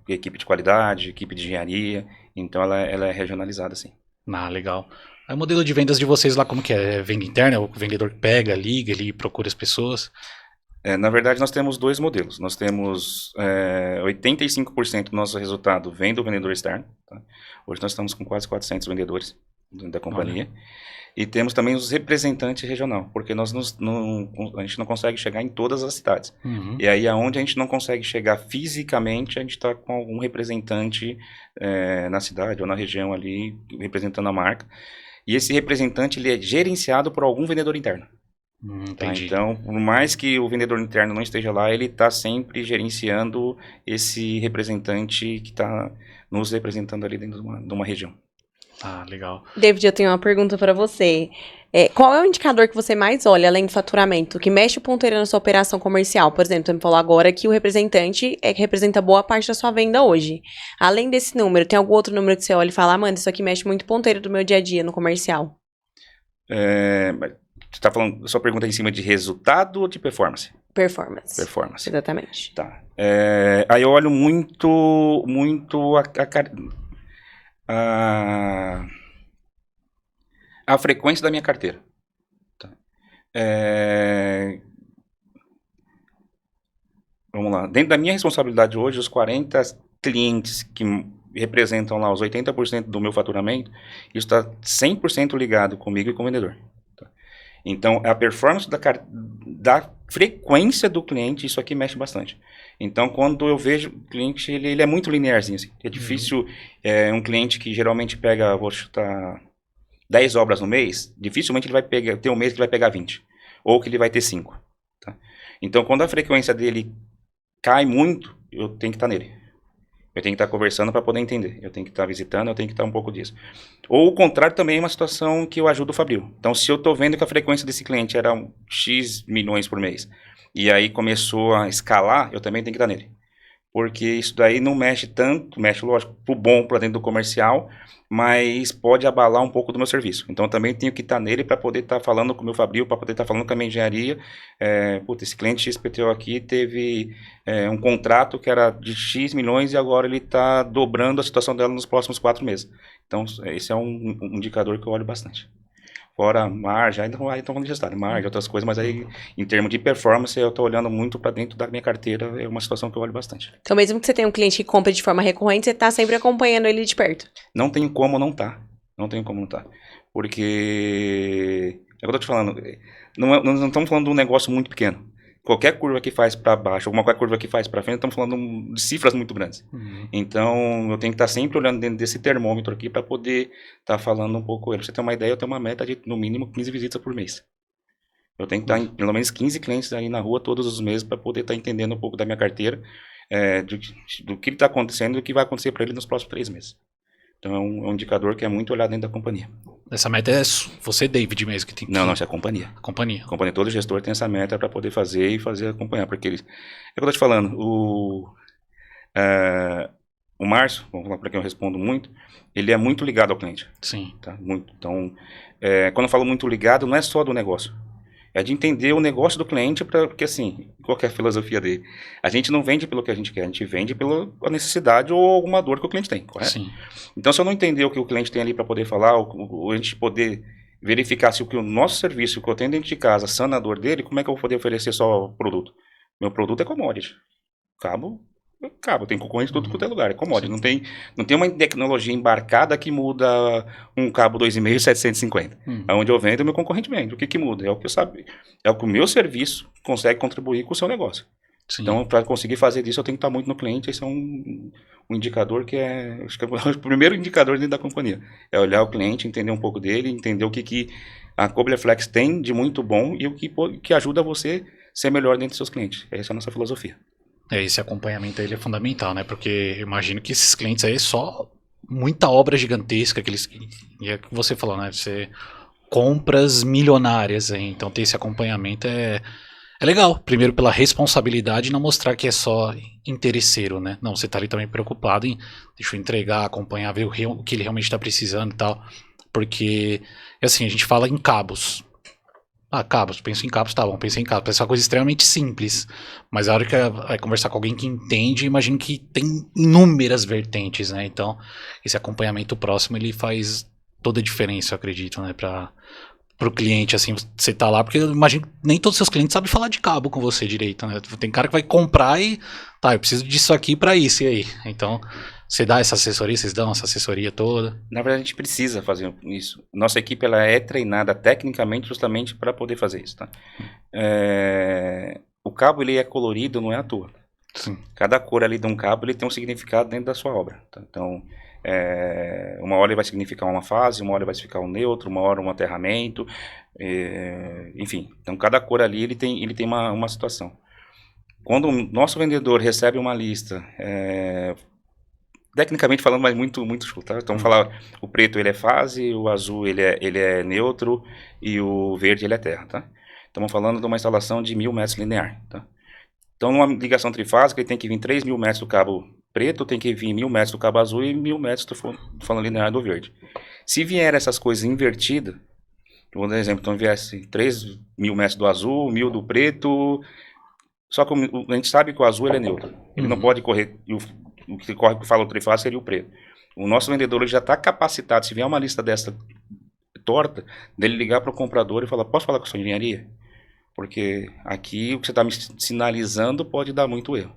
equipe de qualidade, equipe de engenharia. Então ela é regionalizada, sim. Ah, legal. Aí o modelo de vendas de vocês lá, como que é? É venda interna? O vendedor pega, liga, ele procura as pessoas? Na verdade, nós temos dois modelos. Nós temos 85% do nosso resultado vem do vendedor externo. Tá? Hoje nós estamos com quase 400 vendedores da companhia. Olha. E temos também os representantes regional, porque a gente não consegue chegar em todas as cidades. Uhum. E aí, aonde a gente não consegue chegar fisicamente, a gente está com algum representante na cidade ou na região ali, representando a marca. E esse representante ele é gerenciado por algum vendedor interno. Tá? Então, por mais que o vendedor interno não esteja lá, ele está sempre gerenciando esse representante que está nos representando ali dentro de uma região. Ah, legal. David, eu tenho uma pergunta para você. Qual é o indicador que você mais olha, além do faturamento, que mexe o ponteiro na sua operação comercial? Por exemplo, você me falou agora que o representante que representa boa parte da sua venda hoje. Além desse número, tem algum outro número que você olha e fala, mano, isso aqui mexe muito o ponteiro do meu dia a dia no comercial? Você está falando, sua pergunta é em cima de resultado ou de performance? Performance. Performance. Exatamente. Tá. Aí eu olho muito a frequência da minha carteira. Tá. Vamos lá. Dentro da minha responsabilidade hoje, os 40 clientes que representam lá os 80% do meu faturamento, isso está 100% ligado comigo e com o vendedor. Tá. Então, a performance da frequência do cliente, isso aqui mexe bastante. Então, quando eu vejo o cliente, ele é muito linearzinho. Assim. É difícil, um cliente que geralmente pega, vou chutar, 10 obras no mês, dificilmente ele vai ter um mês que ele vai pegar 20. Ou que ele vai ter 5. Tá? Então, quando a frequência dele cai muito, eu tenho que estar nele. Eu tenho que estar conversando para poder entender. Eu tenho que estar visitando, eu tenho que estar um pouco disso. Ou o contrário também é uma situação que eu ajudo o Fabril. Então, se eu estou vendo que a frequência desse cliente era X milhões por mês, e aí começou a escalar, eu também tenho que estar nele. Porque isso daí não mexe tanto, mexe, lógico, pro bom, para dentro do comercial, mas pode abalar um pouco do meu serviço. Então, eu também tenho que estar nele para poder estar falando com o meu Fabril, para poder estar falando com a minha engenharia. Esse cliente XPTO aqui teve um contrato que era de X milhões e agora ele está dobrando a situação dela nos próximos 4 meses. Então, esse é um indicador que eu olho bastante. Fora margem, aí estamos falando de resultado, margem, outras coisas, mas aí em termos de performance eu estou olhando muito para dentro da minha carteira, é uma situação que eu olho bastante. Então mesmo que você tenha um cliente que compre de forma recorrente, você está sempre acompanhando ele de perto? Não tem como não tá, porque, é o que eu estou te falando, não estamos falando de um negócio muito pequeno. Qualquer curva que faz para baixo, qualquer curva que faz para frente, estamos falando de cifras muito grandes. Então, eu tenho que estar sempre olhando dentro desse termômetro aqui para poder estar falando um pouco. Pra você ter uma ideia, eu tenho uma meta de, no mínimo, 15 visitas por mês. Eu tenho que estar em pelo menos 15 clientes aí na rua todos os meses para poder estar entendendo um pouco da minha carteira, do que está acontecendo e do que vai acontecer para ele nos próximos 3 meses. Então, é um indicador que é muito olhado dentro da companhia. Essa meta é você, David, mesmo que tem que... Não, isso é a companhia. Companhia. Todo gestor tem essa meta para poder fazer acompanhar. Porque é o que eu estou te falando, o Márcio, vamos lá para quem eu respondo muito, ele é muito ligado ao cliente. Sim. Tá? Muito. Então, quando eu falo muito ligado, não é só do negócio. É de entender o negócio do cliente, porque assim, qual que é a filosofia dele? A gente não vende pelo que a gente quer, a gente vende pela necessidade ou alguma dor que o cliente tem, correto? Sim. Então, se eu não entender o que o cliente tem ali para poder falar, ou a gente poder verificar se o que o nosso serviço, o que eu tenho dentro de casa, sana a dor dele, como é que eu vou poder oferecer só produto? Meu produto é commodity. Cabo, tem concorrente em tudo quanto é lugar, é commodity. Não tem uma tecnologia embarcada que muda um cabo 2,5, 750. Onde eu vendo, o meu concorrente vende. O que muda? É o que eu sabe. É o que o meu serviço consegue contribuir com o seu negócio. Sim. Então, para conseguir fazer isso, eu tenho que estar muito no cliente. Esse é um indicador acho que é o primeiro indicador dentro da companhia. É olhar o cliente, entender um pouco dele, entender o que a Cobreflex tem de muito bom e o que ajuda você a ser melhor dentro dos seus clientes. Essa é a nossa filosofia. Esse acompanhamento ele é fundamental, né? Porque eu imagino que esses clientes aí só muita obra gigantesca, e é o que você falou, né? Você compras milionárias aí, então ter esse acompanhamento é É legal, primeiro pela responsabilidade e não mostrar que é só interesseiro, né? Não, você tá ali também preocupado em, deixa eu entregar, acompanhar, ver o que ele realmente tá precisando e tal. Porque, assim, a gente fala em cabos. Ah, cabos, penso em cabos, tá bom, pensei em cabos. Parece uma coisa extremamente simples. Mas a hora que vai conversar com alguém que entende, imagino que tem inúmeras vertentes, né? Então, esse acompanhamento próximo, ele faz toda a diferença, eu acredito, né? Pro cliente, assim, você tá lá, porque eu imagino que nem todos os seus clientes sabem falar de cabo com você direito, né? Tem cara que vai comprar e, tá, eu preciso disso aqui pra isso, e aí? Então, você dá essa assessoria, vocês dão essa assessoria toda? Na verdade, a gente precisa fazer isso. Nossa equipe ela é treinada tecnicamente justamente para poder fazer isso, tá? O cabo ele é colorido, não é à toa. Sim. Cada cor ali de um cabo ele tem um significado dentro da sua obra. Tá? Então, uma hora ele vai significar uma fase, uma hora ele vai significar um neutro, uma hora um aterramento, enfim. Então, cada cor ali ele tem uma situação. Quando o nosso vendedor recebe uma lista, tecnicamente falando, mas muito chulo, tá? Então, falar o preto ele é fase, o azul ele é neutro e o verde ele é terra, tá? Estamos falando de uma instalação de 1.000 metros linear, tá? Então, numa ligação trifásica, ele tem que vir 3.000 metros do cabo preto, tem que vir 1.000 metros do cabo azul e 1.000 metros do falando linear do verde. Se vier essas coisas invertidas, vou dar um exemplo, então viesse 3.000 metros do azul, 1.000 do preto, só que a gente sabe que o azul ele é neutro, ele não pode correr, o que corre que fala o trifásico seria o preto. O nosso vendedor ele já está capacitado, se vier uma lista dessa torta, dele ligar para o comprador e falar, posso falar com a sua engenharia? Porque aqui o que você está me sinalizando pode dar muito erro.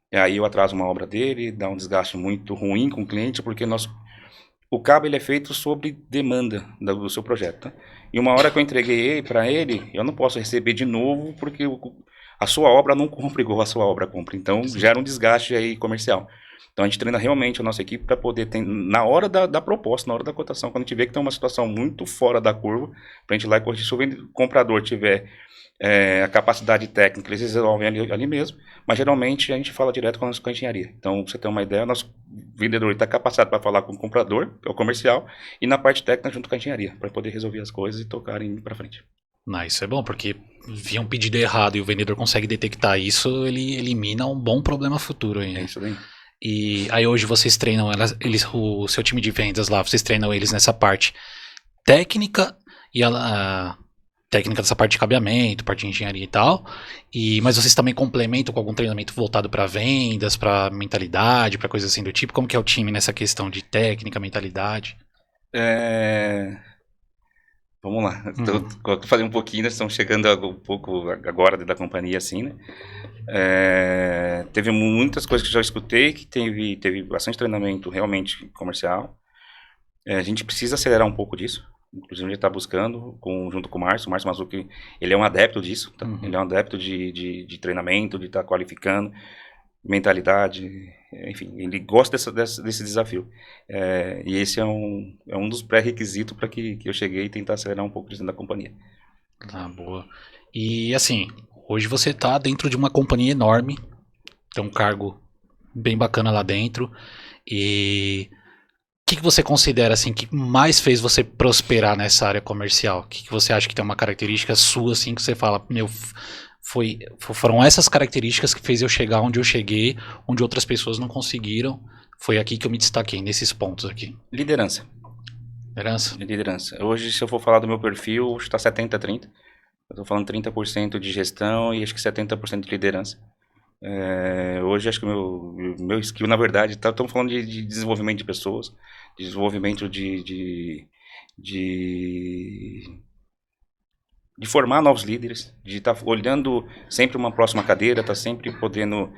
E aí eu atraso uma obra dele, dá um desgaste muito ruim com o cliente, porque o cabo ele é feito sobre demanda do seu projeto. Tá? E uma hora que eu entreguei para ele, eu não posso receber de novo, porque a sua obra não compra igual a sua obra compra. Então gera um desgaste aí comercial. Então a gente treina realmente a nossa equipe para poder ter, na hora da proposta, na hora da cotação, quando a gente vê que tem uma situação muito fora da curva, para a gente ir lá e corrigir. Se o comprador tiver a capacidade técnica, eles resolvem ali mesmo, mas geralmente a gente fala direto com a engenharia. Então, pra você ter uma ideia, o nosso vendedor está capacitado para falar com o comprador, que é o comercial, e na parte técnica junto com a engenharia, para poder resolver as coisas e tocarem para frente. Não, isso é bom, porque via um pedido errado e o vendedor consegue detectar isso, ele elimina um bom problema futuro aí, né? É isso daí. E aí hoje vocês treinam o seu time de vendas lá, vocês treinam eles nessa parte técnica e a técnica dessa parte de cabeamento, parte de engenharia e tal. Mas vocês também complementam com algum treinamento voltado para vendas, para mentalidade, para coisas assim do tipo? Como que é o time nessa questão de técnica, mentalidade? Vamos lá. Tô fazendo um pouquinho, nós estamos chegando um pouco agora dentro da companhia, assim, né? Teve muitas coisas que eu já escutei, que teve bastante treinamento realmente comercial. A gente precisa acelerar um pouco disso. Inclusive, a gente está buscando, junto com o Márcio Mazzucchi, ele é um adepto disso, tá? Ele é um adepto de treinamento, de estar qualificando, mentalidade, enfim, ele gosta desse desafio. E esse é um dos pré-requisitos para que eu cheguei e tentar acelerar um pouco isso dentro da companhia. Ah, boa. E assim, hoje você está dentro de uma companhia enorme, tem um cargo bem bacana lá dentro, e o que você considera assim que mais fez você prosperar nessa área comercial? O que você acha que tem uma característica sua assim que você fala, meu, foram essas características que fez eu chegar onde eu cheguei, onde outras pessoas não conseguiram? Foi aqui que eu me destaquei, nesses pontos aqui. Liderança. Hoje, se eu for falar do meu perfil, está 70-30. Eu estou falando 30% de gestão e acho que 70% de liderança. Hoje acho que o meu skill, na verdade, estamos falando de desenvolvimento de pessoas, desenvolvimento de formar novos líderes, de estar olhando sempre uma próxima cadeira, estar sempre podendo...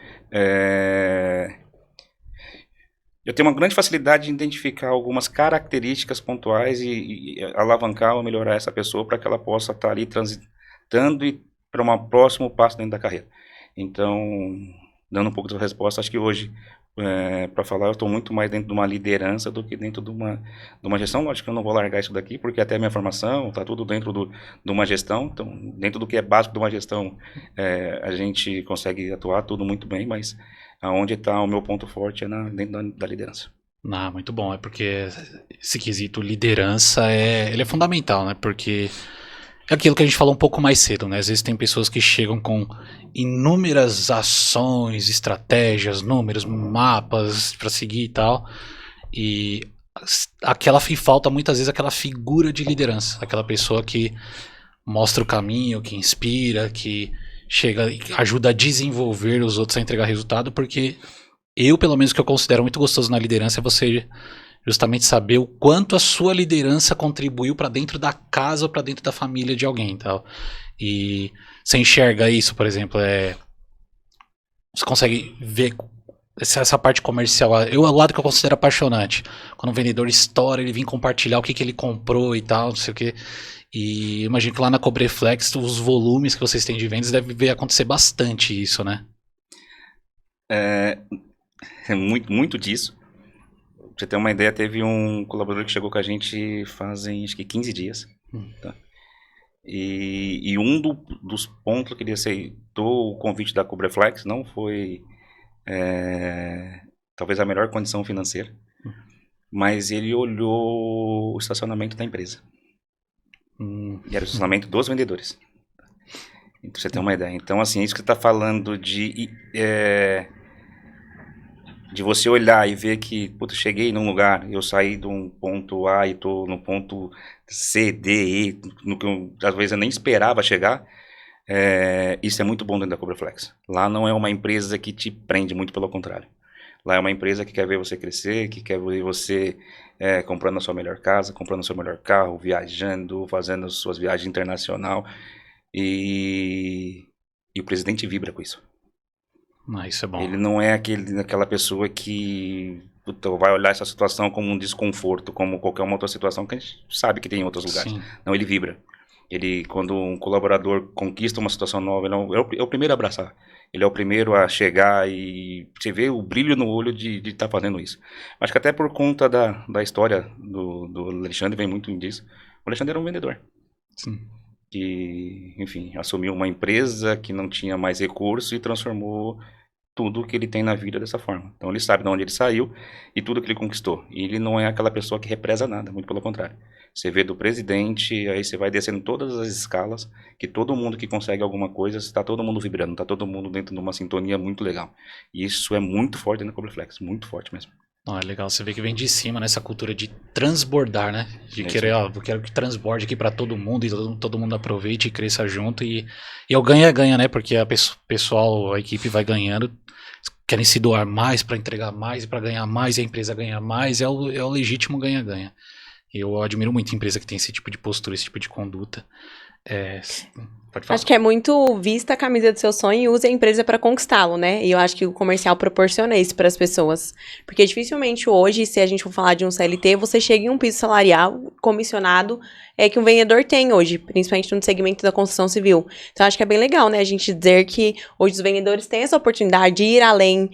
Eu tenho uma grande facilidade de identificar algumas características pontuais e alavancar ou melhorar essa pessoa para que ela possa estar ali transitando para um próximo passo dentro da carreira. Então, dando um pouco de resposta, acho que hoje, para falar, eu estou muito mais dentro de uma liderança do que dentro de uma gestão. Lógico que eu não vou largar isso daqui, porque até a minha formação está tudo dentro de uma gestão. Então, dentro do que é básico de uma gestão, a gente consegue atuar tudo muito bem, mas aonde está o meu ponto forte é dentro da liderança. Muito bom, porque esse quesito liderança ele é fundamental, né? Porque É aquilo que a gente falou um pouco mais cedo, né? Às vezes tem pessoas que chegam com inúmeras ações, estratégias, números, mapas para seguir e tal. E aquela falta muitas vezes aquela figura de liderança, aquela pessoa que mostra o caminho, que inspira, que chega e ajuda a desenvolver os outros a entregar resultado, porque eu, pelo menos, o que eu considero muito gostoso na liderança é você justamente saber o quanto a sua liderança contribuiu para dentro da casa ou para dentro da família de alguém, tal. E você enxerga isso, por exemplo, você consegue ver essa parte comercial. É o lado que eu considero apaixonante. Quando um vendedor estoura, ele vem compartilhar o que ele comprou e tal, não sei o que. E imagino que lá na Cobreflex, os volumes que vocês têm de vendas deve ver acontecer bastante isso, né? É muito, muito disso. Pra você ter uma ideia, teve um colaborador que chegou com a gente fazem, acho que 15 dias. Tá? E um dos pontos que ele aceitou o convite da Cobreflex não foi talvez a melhor condição financeira, mas ele olhou o estacionamento da empresa. E era o estacionamento dos vendedores. Então, pra você ter uma ideia. Então, assim, isso que você está falando de você olhar e ver que, puta, cheguei num lugar, eu saí de um ponto A e tô no ponto C, D, E, no que às vezes eu nem esperava chegar, isso é muito bom dentro da Cobreflex. Lá não é uma empresa que te prende, muito pelo contrário. Lá é uma empresa que quer ver você crescer, que quer ver você comprando a sua melhor casa, comprando o seu melhor carro, viajando, fazendo suas viagens internacional. E o presidente vibra com isso. Isso é bom. Ele não é aquela pessoa que vai olhar essa situação como um desconforto, como qualquer uma outra situação que a gente sabe que tem em outros lugares. Sim. Não, ele vibra. Quando um colaborador conquista uma situação nova, ele é o primeiro a abraçar. Ele é o primeiro a chegar e você vê o brilho no olho de estar fazendo isso. Acho que até por conta da história do Alexandre, vem muito disso. O Alexandre era um vendedor. Sim. Que, enfim, assumiu uma empresa que não tinha mais recurso e transformou tudo que ele tem na vida dessa forma. Então ele sabe de onde ele saiu e tudo que ele conquistou. E ele não é aquela pessoa que represa nada, muito pelo contrário. Você vê do presidente, aí você vai descendo todas as escalas, que todo mundo que consegue alguma coisa, está todo mundo vibrando, está todo mundo dentro de uma sintonia muito legal. E isso é muito forte na Cobreflex, muito forte mesmo. Não, é legal, você vê que vem de cima, né, essa cultura de transbordar, né? De querer, eu quero que transborde aqui para todo mundo e todo mundo aproveite e cresça junto. E é o ganha-ganha, né? Porque a pessoal, a equipe vai ganhando, querem se doar mais para entregar mais e para ganhar mais, e a empresa ganha mais, é o legítimo ganha-ganha. Eu admiro muito a empresa que tem esse tipo de postura, esse tipo de conduta. Pode falar. Acho que é muito vista a camisa do seu sonho e use a empresa para conquistá-lo, né? E eu acho que o comercial proporciona isso para as pessoas. Porque dificilmente hoje, se a gente for falar de um CLT, você chega em um piso salarial comissionado que um vendedor tem hoje, principalmente no segmento da construção civil. Então, acho que é bem legal, né? A gente dizer que hoje os vendedores têm essa oportunidade de ir além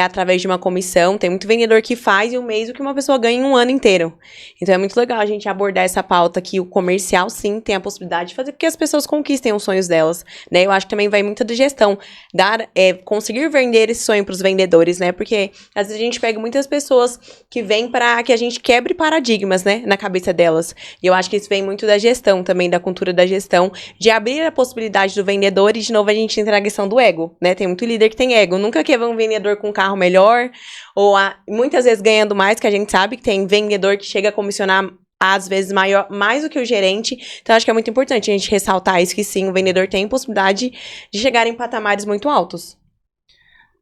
através de uma comissão. Tem muito vendedor que faz em um mês o que uma pessoa ganha em um ano inteiro. Então, é muito legal a gente abordar essa pauta que o comercial, sim, tem a possibilidade de fazer com que as pessoas conquistem os sonhos delas, né? Eu acho que também vai muito da gestão, conseguir vender esse sonho para os vendedores, né? Porque às vezes a gente pega muitas pessoas que vêm para que a gente quebre paradigmas, né, na cabeça delas. E eu acho que isso vem muito da gestão também, da cultura da gestão, de abrir a possibilidade do vendedor e de novo a gente entra na questão do ego, né? Tem muito líder que tem ego, nunca quer ver um vendedor com um carro melhor ou muitas vezes ganhando mais, que a gente sabe que tem vendedor que chega a comissionar às vezes mais do que o gerente. Então, acho que é muito importante a gente ressaltar isso, que sim, o vendedor tem possibilidade de chegar em patamares muito altos.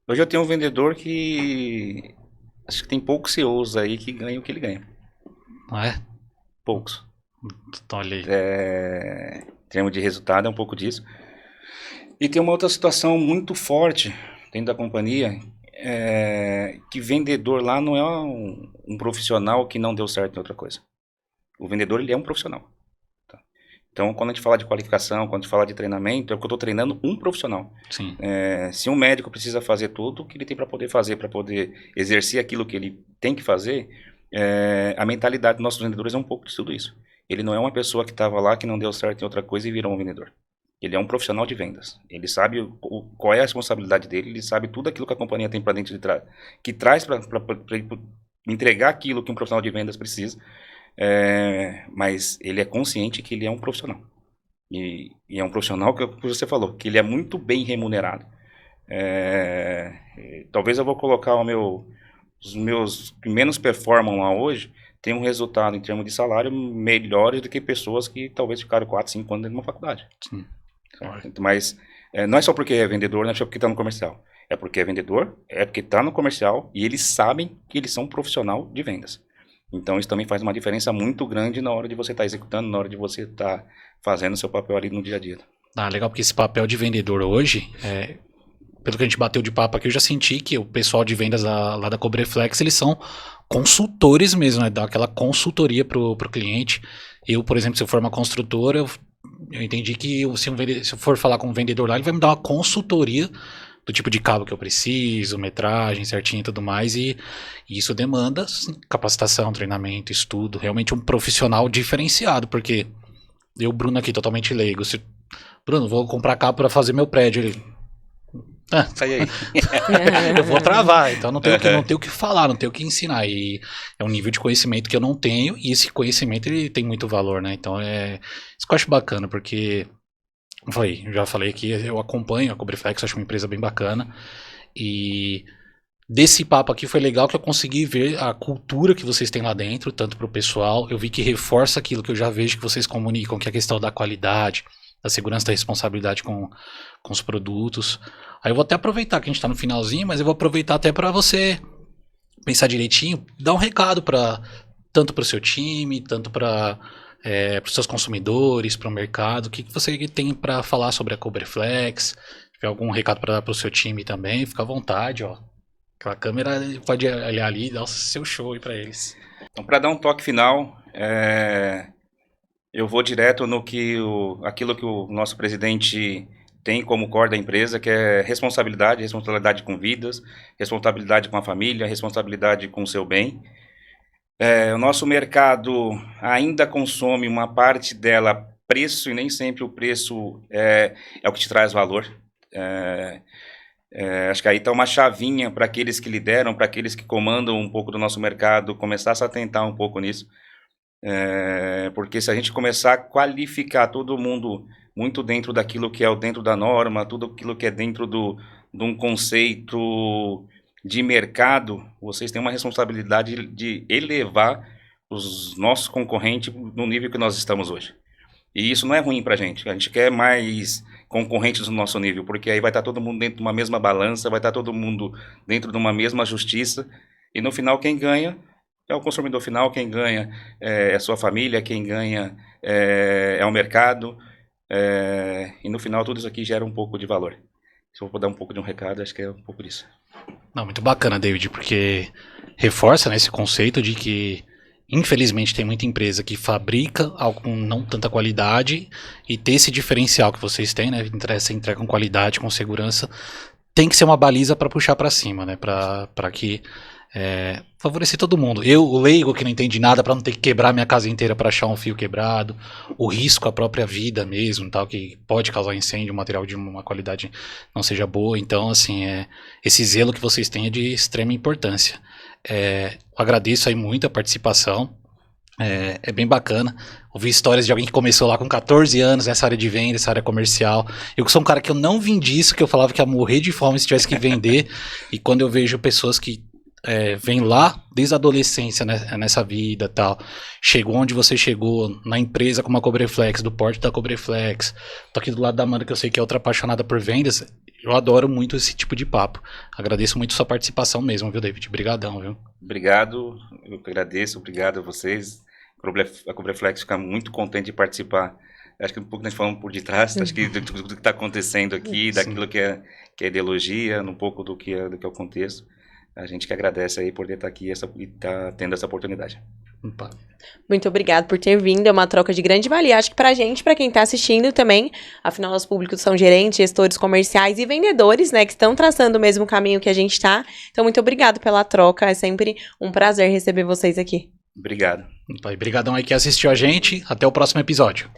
Hoje eu tenho um vendedor que acho que tem poucos CEOs aí que ganham o que ele ganha. Não é? Poucos. Então, olha aí. Em termos de resultado, é um pouco disso. E tem uma outra situação muito forte dentro da companhia, que vendedor lá não é um profissional que não deu certo em outra coisa. O vendedor, ele é um profissional. Tá? Então, quando a gente fala de qualificação, quando a gente fala de treinamento, é porque eu estou treinando um profissional. Sim. Se um médico precisa fazer tudo o que ele tem para poder fazer, para poder exercer aquilo que ele tem que fazer, a mentalidade dos nossos vendedores é um pouco de tudo isso. Ele não é uma pessoa que estava lá, que não deu certo em outra coisa e virou um vendedor. Ele é um profissional de vendas. Ele sabe qual é a responsabilidade dele, ele sabe tudo aquilo que a companhia tem para dentro de trás, que traz para entregar aquilo que um profissional de vendas precisa. Mas ele é consciente que ele é um profissional. E é um profissional que você falou, que ele é muito bem remunerado. Talvez eu vou colocar os meus que menos performam lá hoje, tem um resultado em termos de salário melhores do que pessoas que talvez ficaram 4, 5 anos dentro de uma faculdade. Sim. Mas não é só porque é vendedor, não é só porque está no comercial. É porque é vendedor, é porque está no comercial e eles sabem que eles são um profissional de vendas. Então isso também faz uma diferença muito grande na hora de você estar executando, na hora de você estar fazendo o seu papel ali no dia a dia. Legal, porque esse papel de vendedor hoje, pelo que a gente bateu de papo aqui, eu já senti que o pessoal de vendas lá da Cobreflex, eles são consultores mesmo, né? Dá aquela consultoria pro cliente. Eu, por exemplo, se eu for uma construtora, eu entendi que se eu for falar com um vendedor lá, ele vai me dar uma consultoria do tipo de cabo que eu preciso, metragem certinho e tudo mais, e isso demanda capacitação, treinamento, estudo, realmente um profissional diferenciado, porque eu, Bruno aqui, totalmente leigo, Bruno, vou comprar cabo para fazer meu prédio, ele... Sai aí. Eu vou travar, então não tenho o que falar, não tenho o que ensinar, e é um nível de conhecimento que eu não tenho, e esse conhecimento ele tem muito valor, né? Então isso que eu acho bacana, porque já falei aqui, eu acompanho a Cobreflex, acho uma empresa bem bacana, e desse papo aqui foi legal que eu consegui ver a cultura que vocês têm lá dentro, tanto para o pessoal, eu vi que reforça aquilo que eu já vejo que vocês comunicam, que é a questão da qualidade, da segurança, da responsabilidade com os produtos. Aí eu vou até aproveitar que a gente está no finalzinho, mas eu vou aproveitar até para você pensar direitinho, dar um recado tanto para o seu time, tanto para os seus consumidores, para o mercado. O que você tem para falar sobre a Cobreflex? Se tiver algum recado para dar para o seu time também, fica à vontade, ó. Aquela câmera pode olhar ali e dar o seu show aí para eles. Então, para dar um toque final, eu vou direto no aquilo que o nosso presidente tem como core da empresa, que é responsabilidade com vidas, responsabilidade com a família, responsabilidade com o seu bem. O nosso mercado ainda consome uma parte dela preço, e nem sempre o preço é o que te traz valor. Acho que aí está uma chavinha para aqueles que lideram, para aqueles que comandam um pouco do nosso mercado, começar a se atentar um pouco nisso. Porque se a gente começar a qualificar todo mundo muito dentro daquilo que é dentro da norma, tudo aquilo que é dentro de um conceito de mercado, vocês têm uma responsabilidade de elevar os nossos concorrentes no nível que nós estamos hoje. E isso não é ruim para a gente quer mais concorrentes no nosso nível, porque aí vai estar todo mundo dentro de uma mesma balança, vai estar todo mundo dentro de uma mesma justiça, e no final quem ganha é o consumidor final, quem ganha é a sua família, quem ganha é o mercado, e no final tudo isso aqui gera um pouco de valor. Se eu for dar um pouco de um recado, acho que é um pouco disso. Não, muito bacana, David, porque reforça, né, esse conceito de que infelizmente tem muita empresa que fabrica algo com não tanta qualidade, e ter esse diferencial que vocês têm, né, essa entrega com qualidade, com segurança, tem que ser uma baliza para puxar para cima, né, para que favorecer todo mundo. Eu, o leigo que não entende nada, para não ter que quebrar minha casa inteira para achar um fio quebrado, o risco à própria vida mesmo, tal, que pode causar incêndio, um material de uma qualidade não seja boa. Então, assim, esse zelo que vocês têm é de extrema importância. Agradeço aí muito a participação. É bem bacana ouvir histórias de alguém que começou lá com 14 anos nessa área de venda, essa área comercial. Eu sou um cara que eu não vim disso, que eu falava que ia morrer de fome se tivesse que vender. E quando eu vejo pessoas que vem lá desde a adolescência, né, nessa vida e tal, chegou onde você chegou na empresa como a Cobreflex, do porte da Cobreflex, tô aqui do lado da Amanda, que eu sei que é outra apaixonada por vendas. Eu adoro muito esse tipo de papo. Agradeço muito sua participação mesmo, viu, David? Obrigadão, viu? Obrigado, eu que agradeço, obrigado a vocês. A Cobreflex fica muito contente de participar. Acho que um pouco nós falamos por detrás, acho que do que está acontecendo aqui, daquilo que é ideologia, um pouco do que é o contexto. A gente que agradece aí por estar aqui e estar tendo essa oportunidade. Opa. Muito obrigado por ter vindo, é uma troca de grande valia. Acho que pra gente, pra quem tá assistindo também, afinal, os públicos são gerentes, gestores comerciais e vendedores, né, que estão traçando o mesmo caminho que a gente tá. Então, muito obrigado pela troca, é sempre um prazer receber vocês aqui. Obrigado. Obrigadão aí que assistiu a gente, até o próximo episódio.